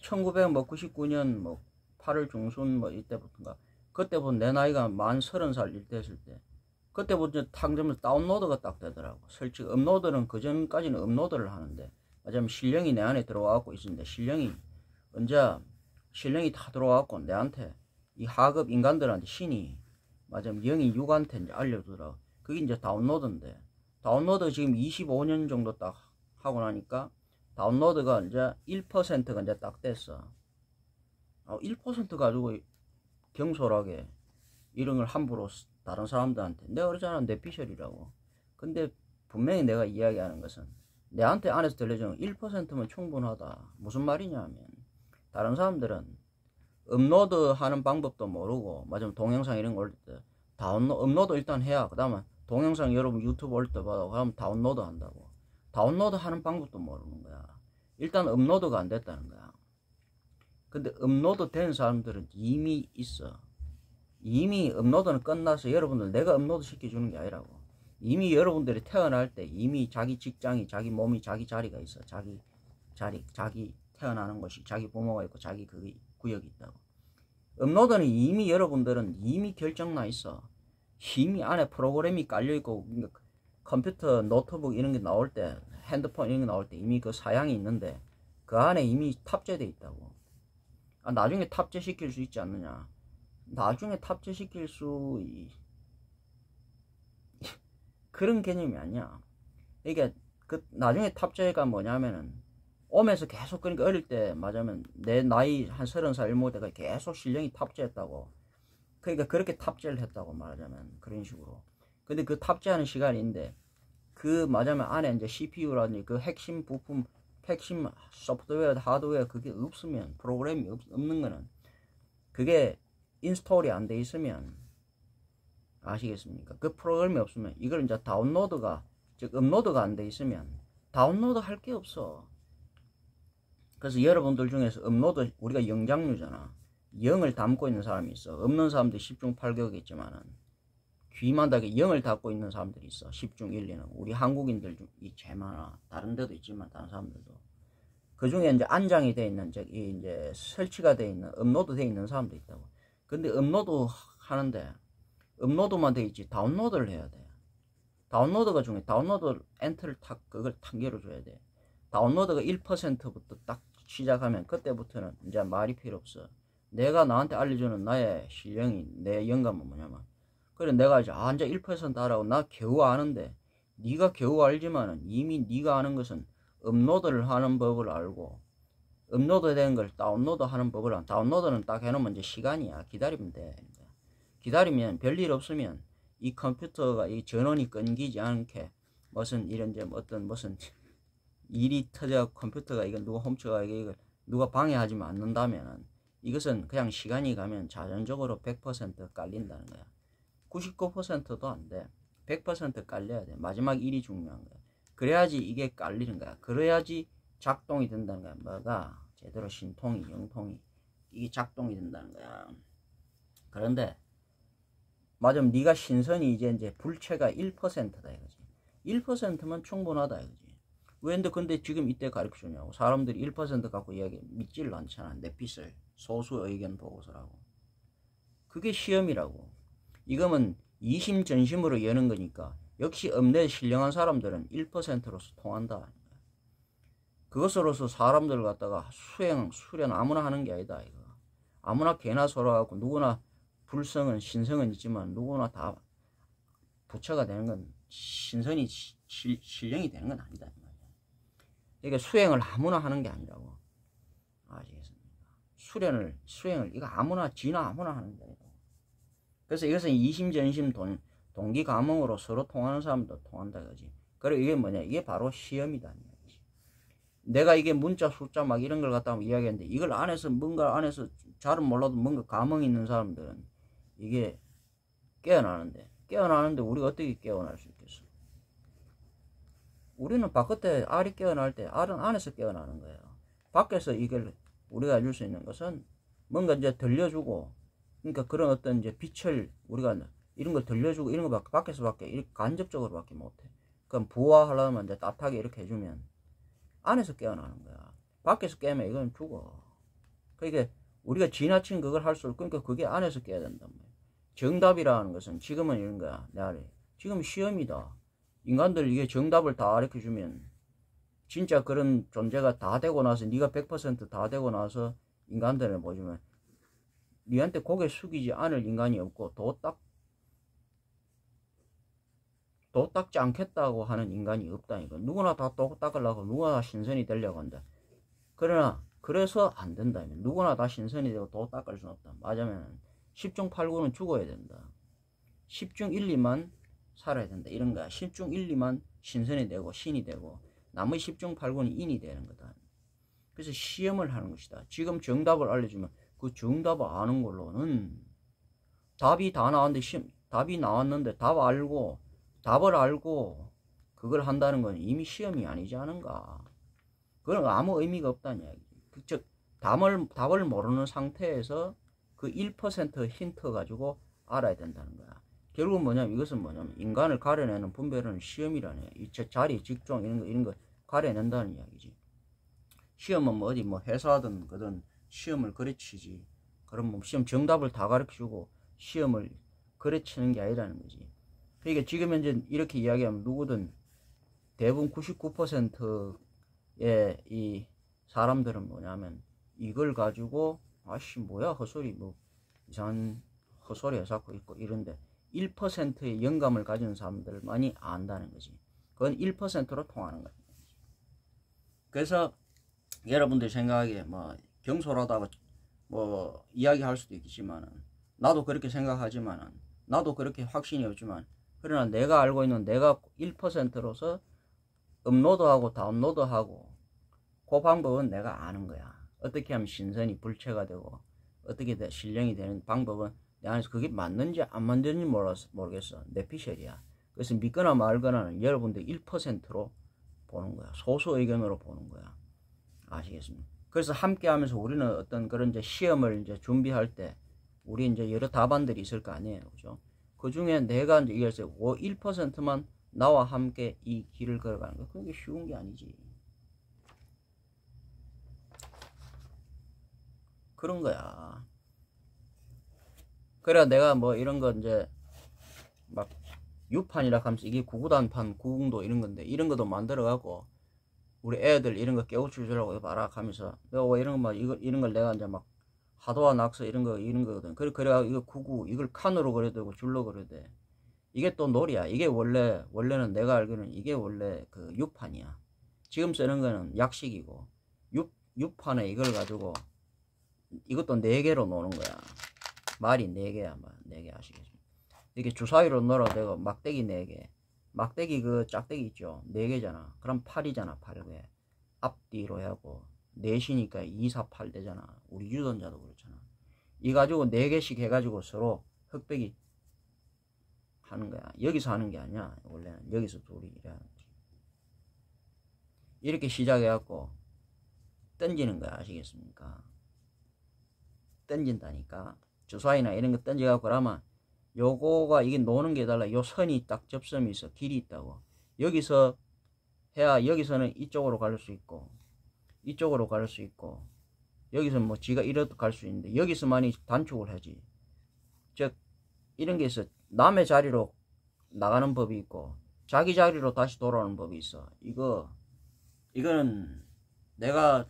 1999년 8월 중순 이때부터인가 그때부터 내 나이가 만 30살 이때였을 때 그때부터 탕점에서 다운로드가 딱 되더라고. 솔직히 업로드는 그 전까지는 업로드를 하는데 맞아면 신령이 내 안에 들어와갖고 있었는데 신령이 다 들어와갖고 내한테 이 하급 인간들한테 신이 맞아면 영이 육한테 이제 알려주더라고. 그게 이제 다운로드인데 다운로드 지금 25년 정도 딱 하고 나니까 다운로드가 이제 1%가 이제 딱 됐어. 1% 가지고 경솔하게 이런 걸 함부로 다른 사람들한테 내가 그러잖아. 뇌피셜이라고. 근데 분명히 내가 이야기하는 것은 내한테 안에서 들려주는 1%면 충분하다. 무슨 말이냐면 다른 사람들은 업로드 하는 방법도 모르고 맞으면 동영상 이런 거 올 때 업로드 일단 해야 그 다음에 동영상 여러분 유튜브 올 때 봐도 그럼 다운로드 한다고. 다운로드 하는 방법도 모르는 거야. 일단 업로드가 안 됐다는 거야. 근데 업로드 된 사람들은 이미 있어. 이미 업로드는 끝나서 여러분들 내가 업로드 시켜주는 게 아니라고. 이미 여러분들이 태어날 때 이미 자기 직장이 자기 몸이 자기 자리가 있어. 자기 자리 자기 태어나는 곳이 자기 부모가 있고 자기 그 구역이 있다고. 업로드는 이미 여러분들은 이미 결정나 있어. 이미 안에 프로그램이 깔려 있고 컴퓨터 노트북 이런 게 나올 때 핸드폰 이런 게 나올 때 이미 그 사양이 있는데 그 안에 이미 탑재돼 있다고. 나중에 탑재시킬 수 있지 않느냐. 나중에 탑재시킬 수 그런 개념이 아니야. 이게 그 나중에 탑재가 뭐냐면은 오면서 계속 그러니까 어릴 때 맞으면 내 나이 한 30살 일모 때가 계속 신령이 탑재했다고. 그러니까 그렇게 탑재를 했다고 말하자면 그런 식으로. 근데 그 탑재하는 시간인데 그 맞으면 안에 이제 CPU라든지 그 핵심 부품 핵심 소프트웨어 하드웨어 그게 없으면 프로그램이 없는 거는 그게 인스톨이 안 돼 있으면 아시겠습니까? 그 프로그램이 없으면 이걸 이제 다운로드가 즉 업로드가 안 돼 있으면 다운로드 할 게 없어. 그래서 여러분들 중에서 업로드 우리가 영장류잖아. 영을 담고 있는 사람이 있어. 없는 사람들이 10중 8격이겠지만은 귀만 닫게 영을 담고 있는 사람들이 있어. 10중 1, 2는 우리 한국인들 중이 제일 많아. 다른 데도 있지만 다른 사람들도. 그 중에 이제 안장이 돼 있는, 저기 이제 설치가 돼 있는, 업로드 돼 있는 사람도 있다고. 근데 업로드 하는데, 업로드만 돼 있지, 다운로드를 해야 돼. 다운로드가 중요해. 다운로드 엔터를 그걸 당겨줘야 돼. 다운로드가 1%부터 딱 시작하면, 그때부터는 이제 말이 필요 없어. 내가 나한테 알려주는 나의 실력이, 내 영감은 뭐냐면, 그래, 내가 이제, 이제 1% 하라고, 나 겨우 아는데, 네가 겨우 알지만은, 이미 네가 아는 것은, 업로드를 하는 법을 알고 업로드 된 걸 다운로드 하는 법을 알고 다운로드는 딱 해놓으면 이제 시간이야. 기다리면 돼. 기다리면 별일 없으면 이 컴퓨터가 이 전원이 끊기지 않게 무슨 이런 이제 어떤 무슨 일이 터져 컴퓨터가 이거 누가 훔쳐가 이거 누가 방해하지 않는다면은 이것은 그냥 시간이 가면 자연적으로 100% 깔린다는 거야. 99%도 안 돼. 100% 깔려야 돼. 마지막 일이 중요한 거야. 그래야지 이게 깔리는 거야. 그래야지 작동이 된다는 거야. 뭐가 제대로 신통이, 영통이 이게 작동이 된다는 거야. 그런데 맞아, 네가 신선이 이제 불체가 1%다 이거지. 1%면 충분하다 이거지. 왜 근데 지금 이때 가르쳐 주냐고. 사람들이 1% 갖고 이야기 믿지를 않잖아. 내피셜 소수 의견 보고서라고. 그게 시험이라고. 이거는 이심전심으로 여는 거니까. 역시 업내에 신령한 사람들은 1%로서 통한다. 그것으로서 사람들 갖다가 수련 아무나 하는 게 아니다. 이거. 아무나 개나 서러갖고 누구나 불성은 신성은 있지만 누구나 다 부처가 되는 건 신선이 신령이 되는 건 아니다. 이게 수행을 아무나 하는 게 아니라고. 아시겠습니까? 수행을 이거 아무나 지나 아무나 하는 게 아니고. 그래서 이것은 이심전심 동기 감흥으로 서로 통하는 사람도 통한다 그지. 그리고 이게 뭐냐? 이게 바로 시험이다. 내가 이게 문자 숫자 막 이런 걸 갖다 이야기했는데 이걸 안에서 뭔가 안에서 잘은 몰라도 뭔가 감흥이 있는 사람들은 이게 깨어나는데 우리가 어떻게 깨어날 수 있겠어? 우리는 바깥에 알이 깨어날 때 알은 안에서 깨어나는 거예요. 밖에서 이걸 우리가 알릴 수 있는 것은 뭔가 이제 들려주고 그러니까 그런 어떤 이제 빛을 우리가 이런 걸 들려주고 이런 거 밖에서밖에 이렇게 간접적으로밖에 못해. 그럼 부화하려면 이제 따뜻하게 이렇게 해주면 안에서 깨어나는 거야. 밖에서 깨면 이건 죽어. 그러니까 우리가 지나친 그걸 할수록 그러니까 그게 안에서 깨야 된단 말이야. 정답이라는 것은 지금은 이런 거야. 지금 시험이다. 인간들 이게 정답을 다 가르쳐주면 진짜 그런 존재가 다 되고 나서 네가 100% 되고 나서 인간들을 보지만 니한테 고개 숙이지 않을 인간이 없고 도 닦지 않겠다고 하는 인간이 없다니까. 누구나 다 도 닦으려고 누구나 다 신선이 되려고 한다. 그러나 그래서 안 된다. 누구나 다 신선이 되고 도 닦을 수는 없다. 맞으면 10중 8구는 죽어야 된다. 10중 1, 2만 살아야 된다. 이런 거야. 10중 1, 2만 신선이 되고 신이 되고 나머지 10중 8구는 인이 되는 거다. 그래서 시험을 하는 것이다. 지금 정답을 알려주면 그 정답을 아는 걸로는 답이 다 나왔는데 답이 나왔는데 답을 알고 그걸 한다는 건 이미 시험이 아니지 않은가. 그건 아무 의미가 없다는 이야기. 즉 답을 모르는 상태에서 그 1% 힌트 가지고 알아야 된다는 거야. 결국은 뭐냐면 이것은 뭐냐면 인간을 가려내는 분별하는 시험이라는 거야. 이 자리, 직종 이런 거 가려낸다는 이야기지. 시험은 뭐 어디 뭐 회사든 그든 시험을 가르치지. 그럼 뭐 시험 정답을 다 가르쳐주고 시험을 가르치는 게 아니라는 거지. 그러니까 지금 현재 이렇게 이야기하면 누구든 대부분 99%의 이 사람들은 뭐냐면 이걸 가지고 아씨 뭐야 헛소리 뭐 이상한 헛소리 해서고 있고 이런데 1%의 영감을 가진 사람들만이 안다는 거지. 그건 1%로 통하는 거야. 그래서 여러분들 생각하기에 뭐 경솔하다고 뭐 이야기할 수도 있겠지만은 나도 그렇게 생각하지만은 나도 그렇게 확신이 없지만 그러나 내가 알고 있는 내가 1%로서 업로드하고 다운로드하고 그 방법은 내가 아는 거야. 어떻게 하면 신선이 불체가 되고 어떻게 신령이 되는 방법은 내 안에서 그게 맞는지 안 맞는지 모르겠어. 내 피셜이야. 그래서 믿거나 말거나는 여러분들 1%로 보는 거야. 소수 의견으로 보는 거야. 아시겠습니까? 그래서 함께 하면서 우리는 어떤 그런 이제 시험을 이제 준비할 때 우리 이제 여러 답안들이 있을 거 아니에요. 그죠? 그 중에 내가 이제 이래서 1%만 나와 함께 이 길을 걸어가는 거. 그게 쉬운 게 아니지. 그런 거야. 그래 내가 뭐 이런 거 이제 막 U판이라 하면서 이게 구구단판 구궁도 이런 건데 이런 것도 만들어 갖고 우리 애들 이런 거 깨우쳐 주려고 봐라 하면서 내가 뭐 이런 거 막 이런 걸 내가 이제 막 하도와 낙서 이런 거거든. 그래가 이거 구구 이걸 칸으로 그려도 되고 줄로 그려도 돼. 이게 또 놀이야. 이게 원래는 내가 알기로는 이게 원래 그 U판이야. 지금 쓰는 거는 약식이고 U판에 이걸 가지고 이것도 4개로 노는 거야. 말이 4개야. 4개 아시겠죠? 이렇게 주사위로 놀아도 되고 막대기 4개. 막대기 그 짝대기 있죠? 4개잖아. 그럼 8이잖아. 8개. 앞뒤로 하고 4시니까 2, 4, 8 되잖아. 우리 유전자도 그렇잖아. 이 가지고 4개씩 해가지고 서로 흑백이 하는 거야. 여기서 하는 게 아니야. 원래는 여기서 둘이 이래 하는 거지. 이렇게 시작해갖고 던지는 거야. 아시겠습니까? 던진다니까. 주사위나 이런 거 던져갖고 그러면 요거가 이게 노는 게 달라. 요 선이 딱 접점이 있어. 길이 있다고. 여기서 해야 여기서는 이쪽으로 갈 수 있고 이쪽으로 갈 수 있고 여기서 뭐 지가 이렇게 갈 수 있는데 여기서만이 단축을 하지. 즉 이런 게 있어. 남의 자리로 나가는 법이 있고 자기 자리로 다시 돌아오는 법이 있어. 이거는 내가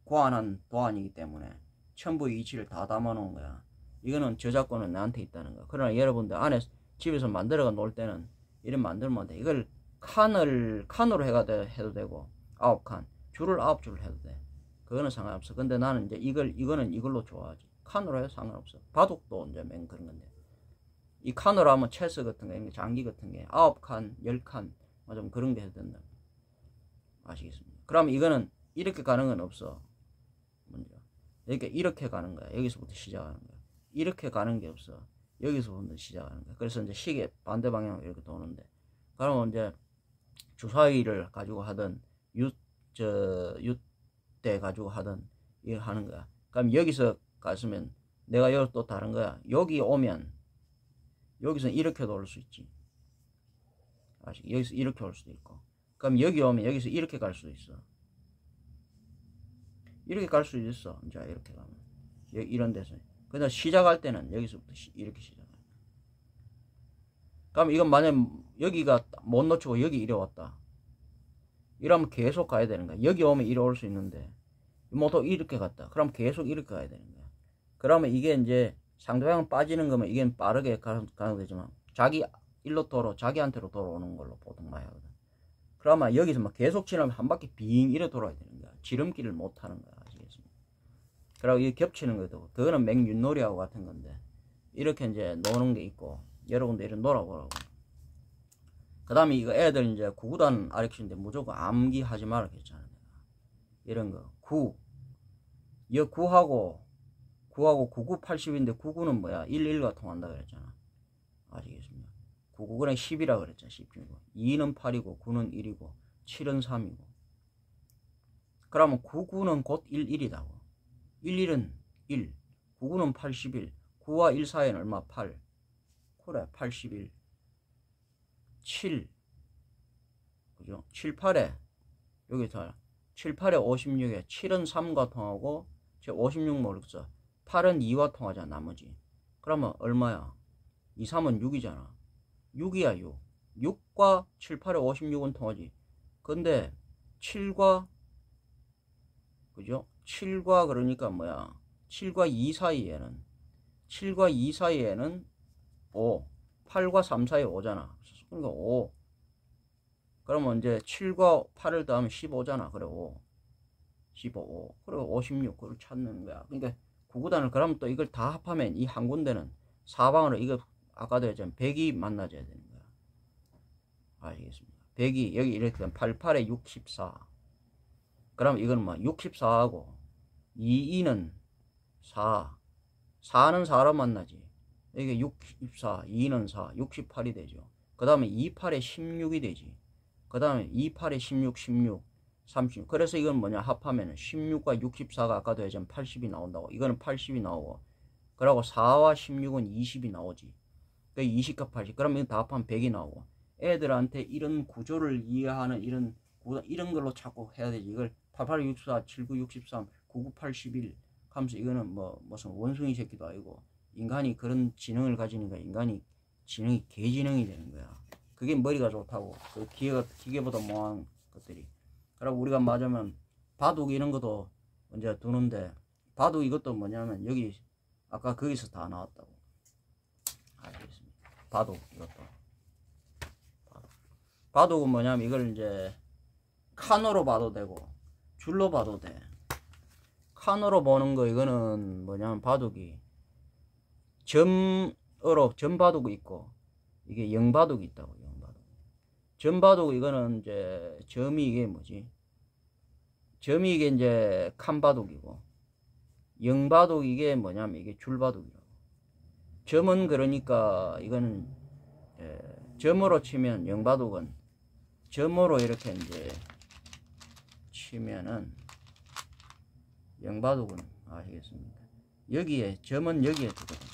고안한 도안이기 때문에 천부의 이치를 다 담아 놓은 거야. 이거는 저작권은 나한테 있다는 거야. 그러나 여러분들 안에 집에서 만들어가 놀 때는 이런 만들면 돼. 이걸 칸으로 해도 되고 9칸 줄을 9줄을 해도 돼. 그거는 상관없어. 근데 나는 이제 이거는 이걸로 좋아하지. 칸으로 해도 상관없어. 바둑도 이제 맨 그런 건데 이 칸으로 하면 체스 같은 거 장기 같은 게 9칸 10칸 뭐 좀 그런 게 해도 된다. 아시겠습니까? 그럼 이거는 이렇게 가는 건 없어. 먼저 이렇게 가는 거야. 여기서부터 시작하는 거야. 이렇게 가는 게 없어. 여기서부터 시작하는 거야. 그래서 이제 시계 반대 방향으로 이렇게 도는데 그러면 이제 주사위를 가지고 하든 윷대 가지고 하든 이걸 하는 거야. 그럼 여기서 갔으면 내가 여기 또 다른 거야. 여기 오면 여기서 이렇게 돌 수 있지. 여기서 이렇게 올 수도 있고. 그럼 여기 오면 여기서 이렇게 갈 수도 있어. 이렇게 갈 수도 있어. 이제 이렇게 가면 이런 데서. 근데 시작할 때는 여기서부터 이렇게 시작해. 그럼 이건 만약 여기가 못 놓치고 여기 이래 왔다. 이러면 계속 가야 되는 거야. 여기 오면 이래 올 수 있는데 뭐 또 이렇게 갔다. 그럼 계속 이렇게 가야 되는 거야. 그러면 이게 이제 상대방 빠지는 거면 이게 빠르게 가는 되지만 자기한테로 돌아오는 걸로 보통 많이 하거든. 그러면 여기서 막 계속 지나면 한 바퀴 빙 이래 돌아야 되는 거야. 지름길을 못 하는 거야. 아시겠습니까? 그리고 이게 겹치는 것도 그거는 맹윷놀이하고 같은 건데 이렇게 이제 노는 게 있고 여러분들 이렇게 놀아보라고. 그 다음에 이거 애들 이제 구구단 가르치는데 무조건 암기하지 말라 했잖아. 이런 거 이 9하고 99, 80인데 99는 뭐야? 11과 통한다 그랬잖아. 아시겠습니까? 99는 10이라 그랬잖아. 10이고 2는 8이고 9는 1이고 7은 3이고 그러면 99는 곧 11이다고. 11은 1 99는 81 9와 1 사이는 얼마? 8 그래 81 7 그죠? 7, 8에 여기 더 7, 8에 56에 7은 3과 통하고 56 모르겠어. 8은 2와 통하잖아. 나머지 그러면 얼마야? 2, 3은 6이잖아. 6이야 6 6과 7, 8에 56은 통하지. 근데 7과 그죠? 7과 그러니까 뭐야? 7과 2 사이에는 5 8과 3 사이에 5잖아. 그러니까 5 그러면 이제 7과 8을 더하면 15잖아. 그래 5 15 그리고 56 그걸 찾는 거야. 그러니까 구구단을 그러면 또 이걸 다 합하면 이 한 군데는 사방으로 이거 아까도 했잖아. 100이 만나져야 되는 거야. 아시겠습니까? 100이 여기 이렇게 되면 88에 64 그럼 이건 뭐 64하고 2는 4 4는 4로 만나지. 이게 64 2는 4 68이 되죠. 그 다음에 28에 16이 되지. 그 다음에 28에 16 36 그래서 이건 뭐냐 합하면 16과 64가 아까도 했지만 80이 나온다고. 이거는 80이 나오고 그러고 4와 16은 20이 나오지. 그 20과 80 그러면 이건 다 합하면 100이 나오고. 애들한테 이런 구조를 이해하는 이런 걸로 자꾸 해야 되지. 이걸 88, 64, 79, 63, 99, 81 하면서 이거는 뭐 무슨 원숭이 새끼도 아니고 인간이 그런 지능을 가지니까 인간이 지능이 개지능이 되는 거야. 그게 머리가 좋다고. 그 기계보다 못한 것들이. 그리고 우리가 맞으면 바둑 이런 것도 이제 두는데 바둑 이것도 뭐냐면 여기 아까 거기서 다 나왔다고. 알겠습니다. 바둑 이것도. 바둑은 뭐냐면 이걸 이제 칸으로 봐도 되고 줄로 봐도 돼. 칸으로 보는 거 이거는 뭐냐면 바둑이 점바둑이 있고 이게 영바둑이 있다고. 영바둑. 점바둑 이거는 이제 점이 이게 뭐지? 점이 이게 이제 칸바둑이고 영바둑 이게 뭐냐면 이게 줄바둑이라고. 점은 그러니까 이거는 점으로 치면 영바둑은 점으로 이렇게 이제 치면은 영바둑은 아시겠습니까? 여기에 점은 여기에 두거든.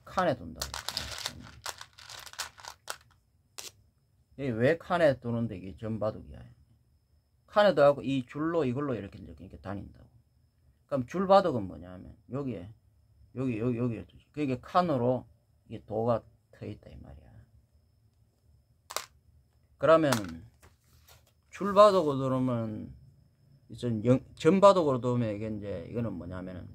칸에 둔다고. 왜 칸에 두는데 이게 점바둑이야. 칸에 두고 이 줄로 이걸로 이렇게 다닌다고. 그럼 줄바둑은 뭐냐면 여기에 여기에 두지. 그게 칸으로 이게 도가 터 있다 이 말이야. 그러면은 줄바둑으로 들으면 점바둑으로 들으면 이게 이제 이거는 뭐냐면은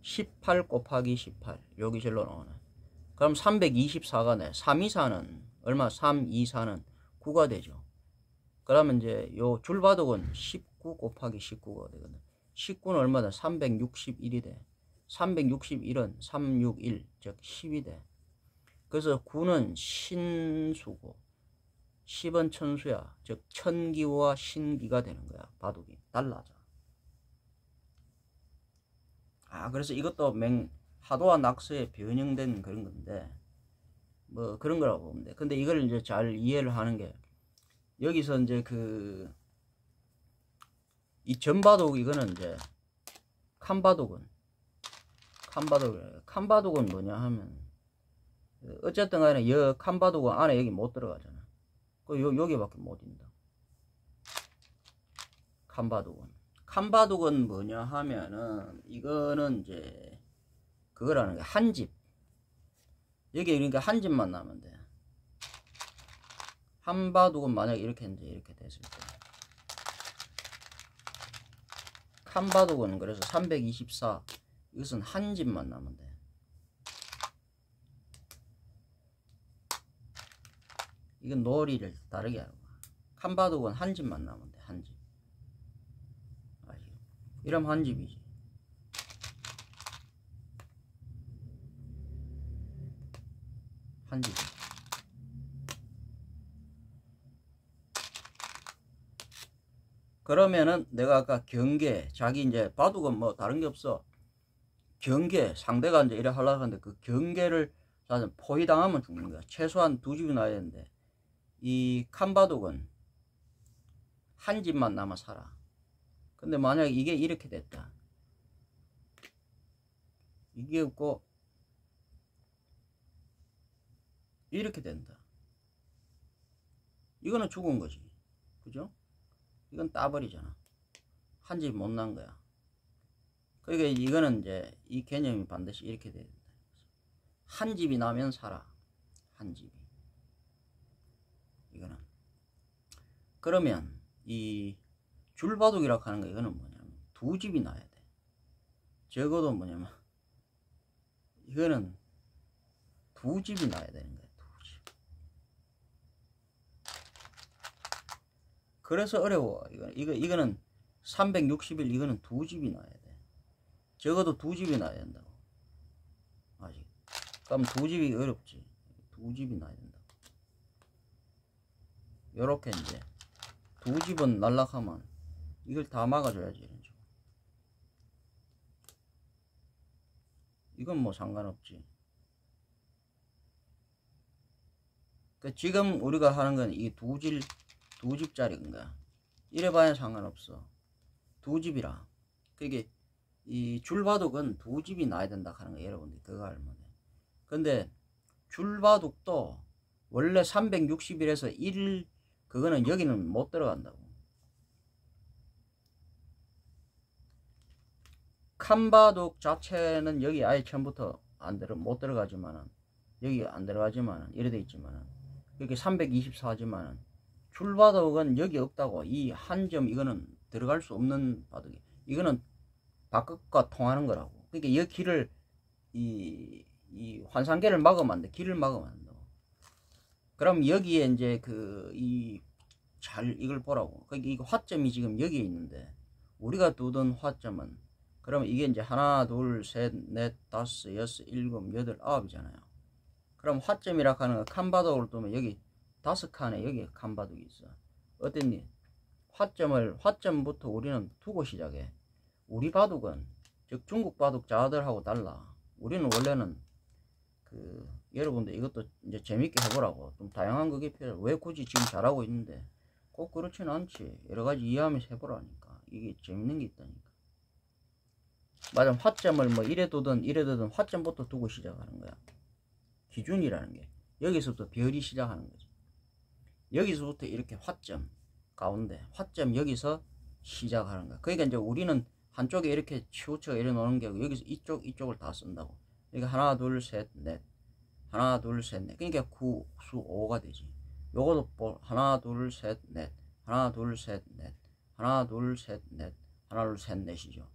18 곱하기 18 여기 절로 나오네. 그럼 324가 324는 얼마? 324는 9가 되죠. 그러면 이제 요 줄바둑은 19 곱하기 19가 되거든. 19는 얼마다? 361이 돼. 361은 361, 즉 10이 돼. 그래서 9는 신수고 10은 천수야. 즉 천기와 신기가 되는 거야. 바둑이 달라져. 그래서 이것도 하도와 낙서에 변형된 그런 건데 뭐 그런 거라고 보면 돼. 근데 이걸 이제 잘 이해를 하는 게 여기서 이제 이 점바둑 이거는 이제 칸바둑은 뭐냐 하면 어쨌든 간에 칸바둑은 안에 여기 못 들어가잖아. 여기밖에 못 인다. 칸바둑은 뭐냐 하면은 이거는 이제 그거라는 게 한 집. 여기 그러니까 한 집만 나면 돼. 한바둑은 만약에 이렇게 이제 이렇게 됐을 때 칸바둑은 그래서 324 이것은 한 집만 나면 돼. 이건 놀이를 다르게 하는 거야. 칸바둑은 한 집만 나면 돼. 한 집. 이러면 한 집이지. 한 집. 그러면은 내가 아까 경계, 자기 이제 바둑은 뭐 다른 게 없어. 경계, 상대가 이제 이래 하려고 하는데 그 경계를 포위당하면 죽는 거야. 최소한 두 집이 나야 되는데 이 칸바둑은 한 집만 남아 살아. 근데 만약에 이게 이렇게 됐다. 이게 없고 이렇게 된다. 이거는 죽은 거지. 그죠? 이건 따버리잖아. 한 집 못 난 거야. 그러니까 이거는 이제 이 개념이 반드시 이렇게 돼야 된다. 한 집이 나면 살아. 한 집이. 이거는. 그러면 이 줄바둑이라고 하는 거 이거는 뭐냐면 두 집이 나야 돼. 적어도 뭐냐면 이거는 두 집이 나야 되는 거야. 두 집. 그래서 어려워. 이거는 361 이거는 두 집이 나야 돼. 적어도 두 집이 나야 된다고. 아직. 그럼 두 집이 어렵지. 두 집이 나야 된다고. 요렇게 이제 두 집은 날락하면 이걸 다 막아줘야지. 이런 식으로. 이건 뭐 상관없지. 그러니까 지금 우리가 하는 건 이 두 집짜리인 거야. 이래봐야 상관없어. 두 집이라. 그게 이 줄바둑은 두 집이 나야 된다 하는 거 여러분들 그거 알면 돼. 근데 줄바둑도 원래 361에서 1 그거는 여기는 못 들어간다고. 칸바둑 자체는 여기 아예 처음부터 못 들어가지만은, 여기 안 들어가지만은, 이래 돼 있지만은, 이렇게 324지만은, 줄바둑은 여기 없다고. 이 한 점, 이거는 들어갈 수 없는 바둑이. 이거는 바깥과 통하는 거라고. 그러니까 이 길을, 이 환상계를 막으면 안 돼. 길을 막으면 안 돼. 그럼 여기에 이제 이걸 보라고. 그러니까 이 화점이 지금 여기에 있는데, 우리가 두던 화점은, 그러면 이게 이제 하나, 둘, 셋, 넷, 다섯, 여섯, 일곱, 여덟, 아홉이잖아요. 그럼 화점이라 하는 거 칸바둑으로 두면 여기 5칸에 여기 칸바둑이 있어. 어땠니? 화점부터 우리는 두고 시작해. 우리 바둑은, 즉 중국 바둑 자들하고 달라. 우리는 원래는 여러분들 이것도 이제 재밌게 해보라고. 좀 다양한 그게 필요해. 왜 굳이 지금 잘하고 있는데 꼭 그렇지는 않지. 여러 가지 이해하면서 해보라니까. 이게 재밌는 게 있다니까. 맞아. 화점을 뭐 이래 두든 화점부터 두고 시작하는 거야. 기준이라는 게 여기서부터 별이 시작하는 거지. 여기서부터 이렇게 화점 가운데 화점 여기서 시작하는 거야. 그러니까 이제 우리는 한쪽에 이렇게 치우쳐 이래 놓는 게 여기서 이쪽을 다 쓴다고. 그러니까 하나 둘 셋 넷 하나 둘 셋 넷. 그러니까 9 수 5가 되지. 요것도 하나 둘 셋 넷 하나 둘 셋 넷 하나 둘 셋 넷 하나 둘 셋 넷이죠.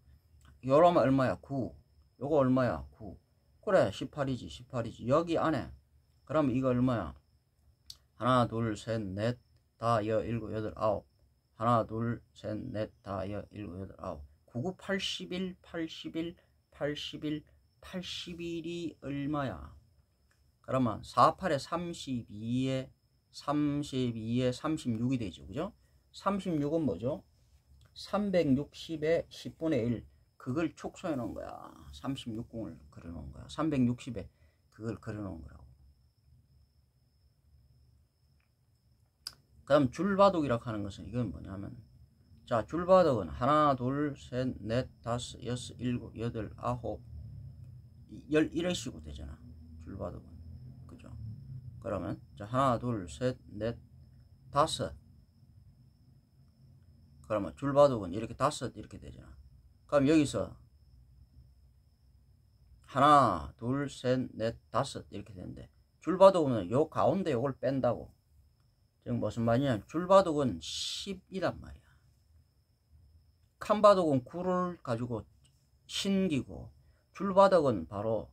요러면 얼마야? 9. 요거 얼마야? 9. 그래 18이지. 여기 안에 그러면 이거 얼마야? 하나 둘 셋 넷 다 여 일곱 여덟 아홉 하나 둘 셋 넷 다 여 일곱 여덟 아홉 99 81 81이 얼마야? 그러면 48에 32에 36이 되죠. 그죠? 36은 뭐죠? 360에 10분의 1 그걸 축소해 놓은 거야. 36공을 그려 놓은 거야. 360에 그걸 그려 놓은 거라고. 그다음 줄바둑이라고 하는 것은 이건 뭐냐면, 자, 줄바둑은 하나 둘 셋 넷 다섯 여섯 일곱 여덟 아홉 열 이런 식으로 되잖아. 줄바둑은. 그죠? 그러면 자, 하나 둘 셋 넷 다섯. 그러면 줄바둑은 이렇게 다섯 이렇게 되잖아. 그럼 여기서 하나 둘 셋 넷 다섯 이렇게 되는데, 줄바둑은 요 가운데 요걸 뺀다고. 지금 무슨 말이냐? 줄바둑은 10이란 말이야. 칸바둑은 9를 가지고 신기고, 줄바둑은 바로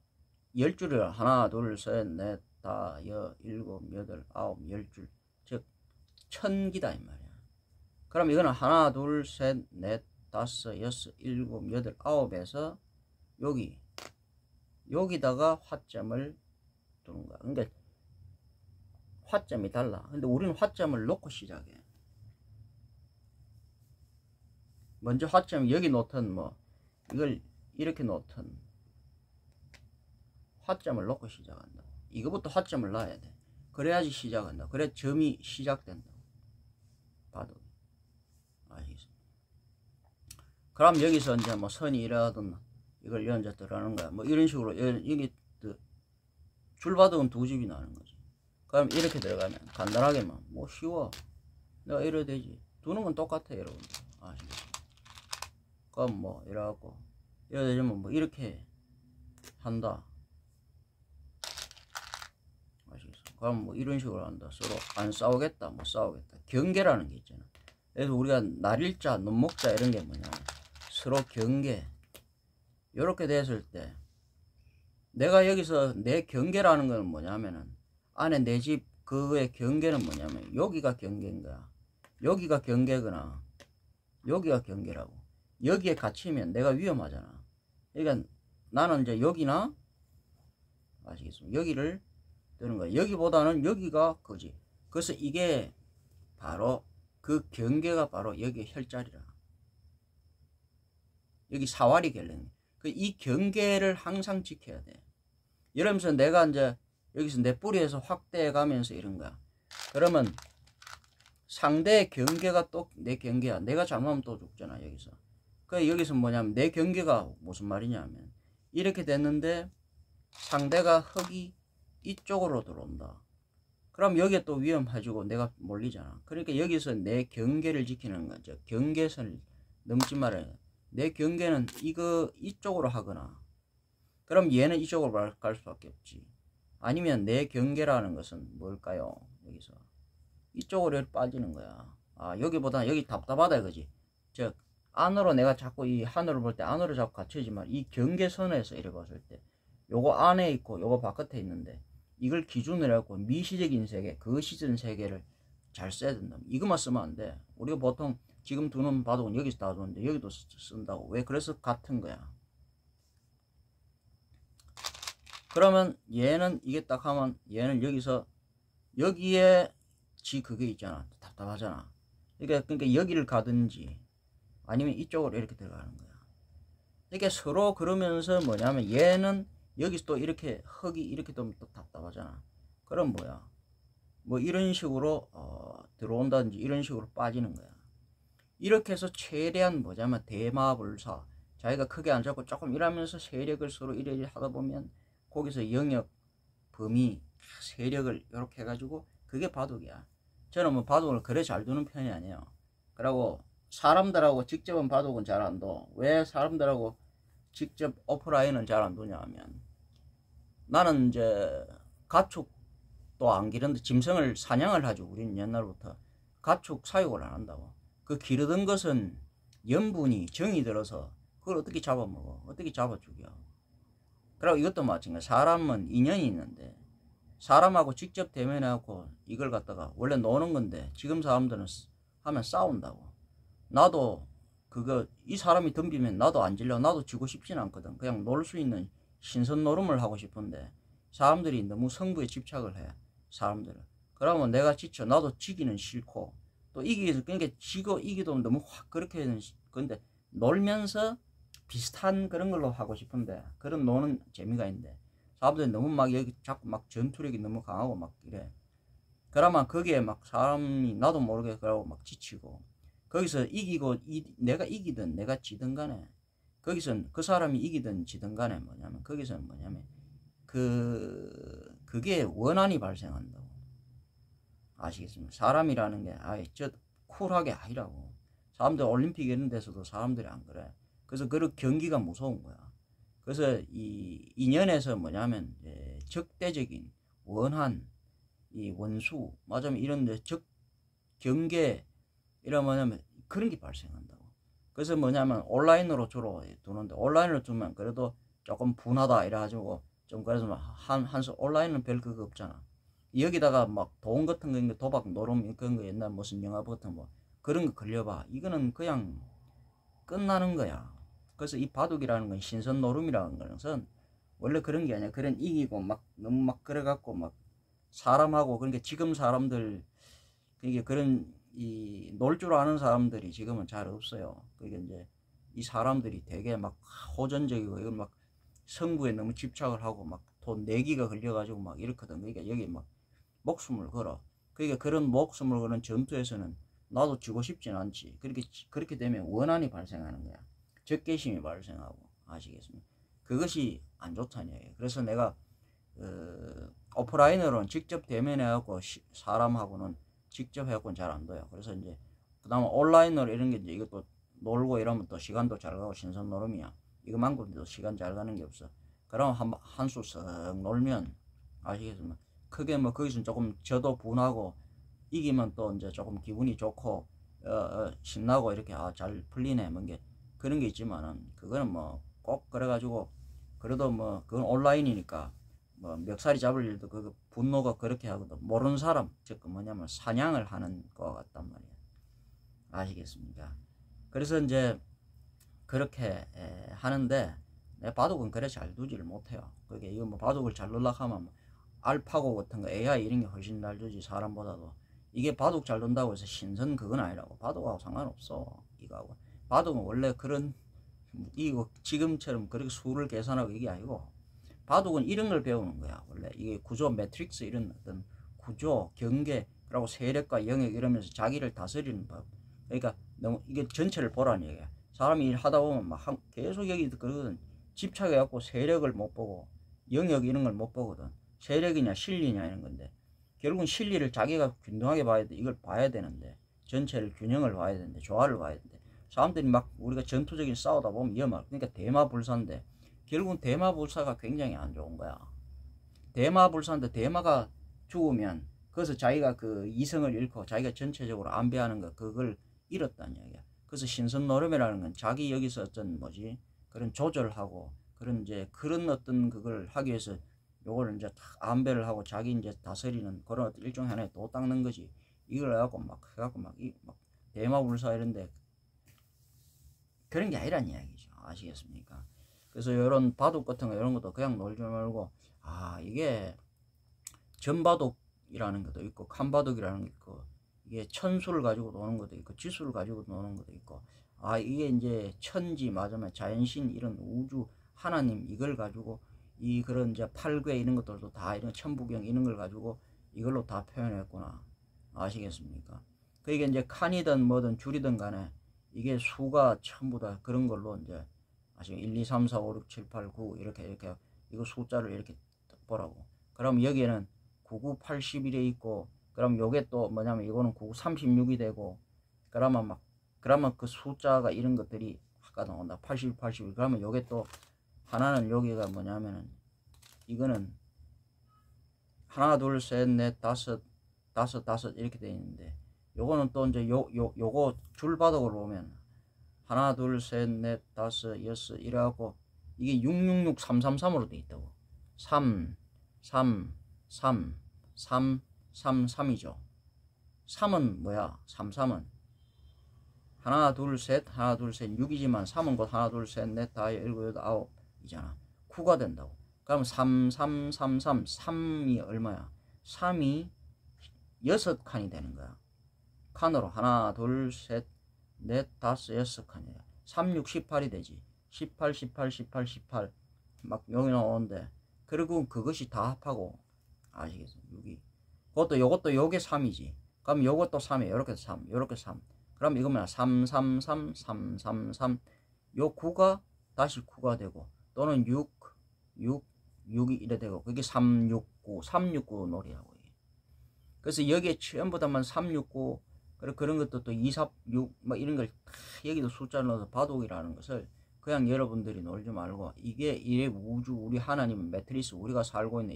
10줄이라. 하나 둘 셋 넷 다 여 일곱 여덟 아홉 10줄, 즉 1000기다 이 말이야. 그럼 이거는 하나 둘 셋 넷 다섯 여섯 일곱 여덟 아홉에서 여기다가 화점을 두는 거야. 그러니까 화점이 달라. 근데 우리는 화점을 놓고 시작해. 먼저 화점 여기 놓든 뭐 이걸 이렇게 놓든 화점을 놓고 시작한다. 이거부터 화점을 놔야 돼. 그래야지 시작한다. 그래 점이 시작된다. 바둑. 알겠습니다. 그럼 여기서 이제 뭐 선이 이러든 이걸 연자 들어가는 거야. 뭐 이런 식으로 여기 줄바둑은 두 집이 나는 거지. 그럼 이렇게 들어가면 간단하게만 뭐 쉬워. 내가 이래 되지. 두는 건 똑같아 여러분. 아시겠죠? 그럼 뭐 이래갖고 이래 되면 뭐 이렇게 한다. 아시겠어? 그럼 뭐 이런 식으로 한다. 서로 안 싸우겠다. 뭐 싸우겠다. 경계라는 게 있잖아. 그래서 우리가 날일자, 눈목자 이런 게 뭐냐, 서로 경계. 요렇게 됐을 때 내가 여기서 내 경계라는 건 뭐냐면은, 안에 내 집 그의 경계는 뭐냐면 여기가 경계인 거야. 여기가 경계거나 여기가 경계라고. 여기에 갇히면 내가 위험하잖아. 그러니까 나는 이제 여기나, 아시겠습니까? 여기를 뜨는 거야. 여기보다는 여기가 그지. 그래서 이게 바로 그 경계가 바로 여기 혈자리라. 여기 사활이 결례. 이 경계를 항상 지켜야 돼. 이러면서 내가 이제 여기서 내 뿌리에서 확대해 가면서 이런 거야. 그러면 상대의 경계가 또 내 경계야. 내가 잘못하면 또 죽잖아 여기서. 그 여기서 뭐냐면 내 경계가 무슨 말이냐면, 이렇게 됐는데 상대가 흙이 이쪽으로 들어온다. 그럼 여기에 또 위험해지고 내가 몰리잖아. 그러니까 여기서 내 경계를 지키는 거죠. 경계선을 넘지 말아야 돼. 내 경계는 이쪽으로 하거나, 그럼 얘는 이쪽으로 갈 수밖에 없지. 아니면 내 경계라는 것은 뭘까요? 여기서 이쪽으로 빠지는 거야. 아, 여기보다 여기 답답하다 이거지. 즉 안으로 내가 자꾸 이 하늘을 볼 때 안으로 자꾸 갇혀지만, 이 경계선에서 이래 봤을 때 요거 안에 있고 요거 바깥에 있는데, 이걸 기준으로 해갖고 미시적인 세계, 거시적인 세계를 잘 써야 된다. 이것만 쓰면 안 돼. 우리가 보통 지금 두는 바둑은 여기서 다 두는데 여기도 쓴다고. 왜? 그래서 같은 거야. 그러면 얘는 이게 딱 하면 얘는 여기서 여기에 그게 있잖아. 답답하잖아. 그러니까 여기를 가든지 아니면 이쪽으로 이렇게 들어가는 거야. 이게 서로 그러면서 뭐냐면, 얘는 여기서 또 이렇게 흙이 이렇게 또 답답하잖아. 그럼 뭐야? 뭐 이런 식으로 들어온다든지 이런 식으로 빠지는 거야. 이렇게 해서 최대한 뭐냐면 대마불사, 자기가 크게 안 잡고 조금 일하면서 세력을 서로 이래 하다 보면 거기서 영역, 범위, 세력을 이렇게 해가지고 그게 바둑이야. 저는 뭐 바둑을 그래 잘 두는 편이 아니에요. 그러고 사람들하고 직접은 바둑은 잘 안 둬. 왜 사람들하고 직접 오프라인은 잘 안 두냐 하면, 나는 이제 가축도 안 기르는데 짐승을 사냥을 하죠. 우리는 옛날부터 가축 사육을 안 한다고. 그 기르던 것은 염분이 정이 들어서 그걸 어떻게 잡아먹어, 어떻게 잡아 죽여. 그리고 이것도 마찬가지야. 사람은 인연이 있는데 사람하고 직접 대면해갖고 이걸 갖다가 원래 노는 건데, 지금 사람들은 하면 싸운다고. 나도 이 사람이 덤비면 나도 안 질려. 나도 지고 싶진 않거든. 그냥 놀 수 있는 신선 노름을 하고 싶은데 사람들이 너무 승부에 집착을 해. 사람들은. 그러면 내가 지쳐. 나도 지기는 싫고 또 이기기도, 그러니까 지고 이기도 너무 확 그렇게 되는 건데, 놀면서 비슷한 그런 걸로 하고 싶은데, 그런 노는 재미가 있는데 사람들이 너무 막 여기 자꾸 막 전투력이 너무 강하고 막 이래. 그러면 거기에 막 사람이 나도 모르게 그러고 막 지치고, 거기서 이기고 내가 이기든 내가 지든 간에, 거기선 그 사람이 이기든 지든 간에 뭐냐면, 거기서는 뭐냐면 그게 원한이 발생한다고. 아시겠습니까? 사람이라는 게 아예 쿨하게 아니라고. 사람들 올림픽 이런 데서도 사람들이 안 그래. 그래서 그런 경기가 무서운 거야. 그래서 이 인연에서 뭐냐면 적대적인 원한, 이 원수, 맞으면 이런데 경계 이러면 그런 게 발생한다고. 그래서 뭐냐면 온라인으로 주로 두는데, 온라인으로 두면 그래도 조금 분하다 이래가지고 좀, 그래서 온라인은 별 그거 없잖아. 여기다가 막 돈 같은 거, 도박, 노름 그런 거, 옛날 무슨 영화 같은 뭐 그런 거 걸려봐. 이거는 그냥 끝나는 거야. 그래서 이 바둑이라는 건, 신선 노름이라는 것은 원래 그런 게 아니야. 그런 이기고 막 너무 막 그래갖고 막 사람하고, 그러니까 지금 사람들, 그게 그런 이 놀 줄 아는 사람들이 지금은 잘 없어요. 그게 이제 이 사람들이 되게 막 호전적이고, 이건 막 승부에 너무 집착을 하고 막 돈 내기가 걸려가지고 막 이렇거든. 그러니까 여기 막 목숨을 걸어. 그러니까 그런 목숨을 거는 전투에서는 나도 지고 싶진 않지. 그렇게 되면 원한이 발생하는 거야. 적개심이 발생하고. 아시겠습니까? 그것이 안 좋다는 얘기예요. 그래서 내가 오프라인으로는 직접 대면해갖고 사람하고는 직접 해갖고는 잘 안 돼요. 그래서 이제 그 다음에 온라인으로 이런 게, 이제 이것도 놀고 이러면 또 시간도 잘 가고 신선 노름이야. 이거만큼도 시간 잘 가는 게 없어. 그럼 한수 쓱 놀면, 아시겠습니까? 크게 뭐 거기서 조금 저도 분하고, 이기면 또 이제 조금 기분이 좋고 신나고 이렇게 잘 풀리네 뭐 게 그런 게 있지만은, 그거는 뭐 꼭 그래가지고, 그래도 뭐 그건 온라인이니까 뭐 멱살이 잡을 일도, 그 분노가 그렇게 하거든. 모르는 사람, 즉 뭐냐면 사냥을 하는 거 같단 말이야. 아시겠습니까? 그래서 이제 그렇게 하는데, 내 바둑은 그래 잘 두지를 못해요. 그게 이거 뭐 바둑을 잘 넣으려고 하면 뭐 알파고 같은 거, AI 이런 게 훨씬 잘 두지, 사람보다도. 이게 바둑 잘 둔다고 해서 신선 그건 아니라고. 바둑하고 상관없어. 이거하고. 바둑은 원래 그런, 이거 지금처럼 그렇게 수를 계산하고 이게 아니고, 바둑은 이런 걸 배우는 거야. 원래 이게 구조, 매트릭스 이런 어떤 구조, 경계, 그리고 세력과 영역 이러면서 자기를 다스리는 법. 그러니까 너무 이게 전체를 보라는 얘기야. 사람이 일 하다 보면 막 계속 여기 그러거든. 집착해갖고 세력을 못 보고 영역 이런 걸 못 보거든. 세력이냐 실리냐 이런 건데, 결국은 실리를 자기가 균등하게 봐야 돼. 이걸 봐야 되는데, 전체를 균형을 봐야 되는데, 조화를 봐야 되는데, 사람들이 막 우리가 전투적인 싸우다 보면 위험하고, 그러니까 대마불사인데 결국은 대마불사가 굉장히 안 좋은 거야. 대마불사인데 대마가 죽으면 그래서 자기가 그 이성을 잃고 자기가 전체적으로 안배하는 거 그걸 잃었다는 이야기야. 그래서 신선노름이라는 건 자기 여기서 어떤 뭐지 그런 조절하고 그런 이제 그런 어떤 그걸 하기 위해서 요거를 이제 다 안배를 하고 자기 이제 다스리는 그런 어떤 일종의 하나의 도 닦는 거지. 이걸 해갖고 막 해갖고 막 대마불사 이런데 그런 게 아니란 이야기죠. 아시겠습니까? 그래서 이런 바둑 같은 거 이런 것도 그냥 놀지 말고, 아 이게 전바둑이라는 것도 있고 칸바둑이라는 게 있고, 이게 천수를 가지고 노는 것도 있고 지수를 가지고 노는 것도 있고, 아 이게 이제 천지 맞으면 자연신 이런 우주 하나님 이걸 가지고 이 그런 이제 팔괘 이런 것들도 다 이런 천부경 이런 걸 가지고 이걸로 다 표현했구나. 아시겠습니까? 그게 이제 칸이든 뭐든 줄이든 간에 이게 수가 전부 다 그런 걸로 이제 아시죠? 1, 2, 3, 4, 5, 6, 7, 8, 9 이렇게 이거 숫자를 이렇게 보라고. 그럼 여기에는 99, 81에 있고, 그럼 요게 또 뭐냐면 이거는 99, 36이 되고, 그러면 그 숫자가 이런 것들이 아까 나온다. 80, 81. 그러면 요게 또 하나는 여기가 뭐냐면은 이거는 하나, 둘, 셋, 넷, 다섯 이렇게 돼 있는데, 요거는 또 이제 요거 줄바둑으로 보면 하나, 둘, 셋, 넷, 다섯, 여섯 이래갖고 이게 666333으로 돼 있다고. 3, 3, 3, 3, 3, 3이죠. 3은 뭐야? 3은 하나, 둘, 셋, 하나, 둘, 셋, 6이지만 3은 곧 하나, 둘, 셋, 넷, 다, 7, 8, 9이잖아. 9가 된다고. 그럼 3, 3, 3, 3, 3이 얼마야? 3이 6칸이 되는 거야. 칸으로 하나, 둘, 셋, 넷, 다섯, 6칸이야. 3, 6, 18이 되지. 18, 18, 18, 18. 막 여기 나오는데, 그리고 그것이 다 합하고, 아시겠어요? 6이. 요것도 요게 3이지. 그럼 요것도 3이에요. 요렇게 3, 요렇게 3. 그럼 이거 뭐야? 3, 3, 3, 3, 3, 3. 요 9가 다시 9가 되고, 또는 6, 6이 이래 되고, 그게 3, 6, 9, 3, 6, 9 놀이하고. 그래서 여기에 전부 다만 3, 6, 9, 그런 것도 또 2, 4, 6, 막 이런 걸 여기도 숫자를 넣어서 바둑이라는 것을 그냥 여러분들이 놀지 말고, 이게 이 우주, 우리 하나님 매트리스, 우리가 살고 있는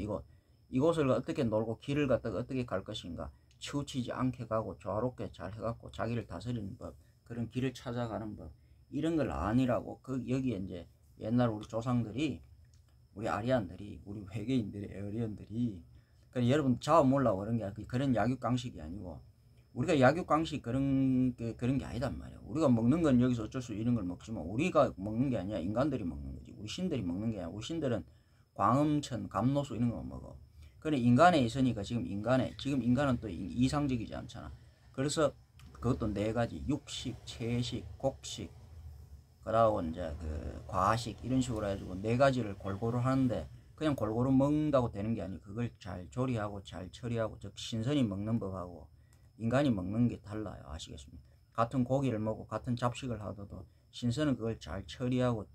이곳을 어떻게 놀고 길을 갖다가 어떻게 갈 것인가, 치우치지 않게 가고 조화롭게 잘 해갖고 자기를 다스리는 법, 그런 길을 찾아가는 법, 이런 걸 아니라고. 여기에 이제 옛날 우리 조상들이, 우리 아리안들이, 우리 외계인들이, 에어리언들이, 그러니까 여러분 잡아먹으려고 그런 약육강식이 아니고, 우리가 약육강식 그런 게 아니단 말이야. 우리가 먹는 건 여기서 어쩔 수 이런 걸 먹지만, 우리가 먹는 게 아니라 인간들이 먹는 거지. 우리 신들이 먹는 게 아니라, 우리 신들은 광음천, 감노수 이런 거 먹어. 그래 인간에 있으니까 지금 인간은 또 이상적이지 않잖아. 그래서 그것도 네 가지, 육식, 채식, 곡식, 그러고 이제 그 과식 이런 식으로 해가지고 네 가지를 골고루 하는데, 그냥 골고루 먹는다고 되는 게 아니고 그걸 잘 조리하고 잘 처리하고, 즉 신선히 먹는 법하고 인간이 먹는 게 달라요. 아시겠습니까? 같은 고기를 먹고 같은 잡식을 하더라도 신선은 그걸 잘 처리하고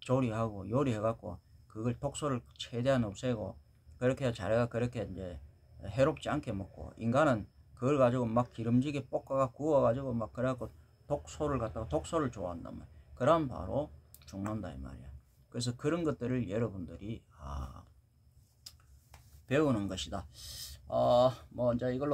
조리하고 요리해갖고 그걸 독소를 최대한 없애고 그렇게 잘해가 그렇게 이제 해롭지 않게 먹고, 인간은 그걸 가지고 막 기름지게 볶아가 구워가지고 막 그래갖고 독소를 좋아한단 말이야. 그럼 바로 죽는다 이 말이야. 그래서 그런 것들을 여러분들이 배우는 것이다. 뭐 이제 이걸로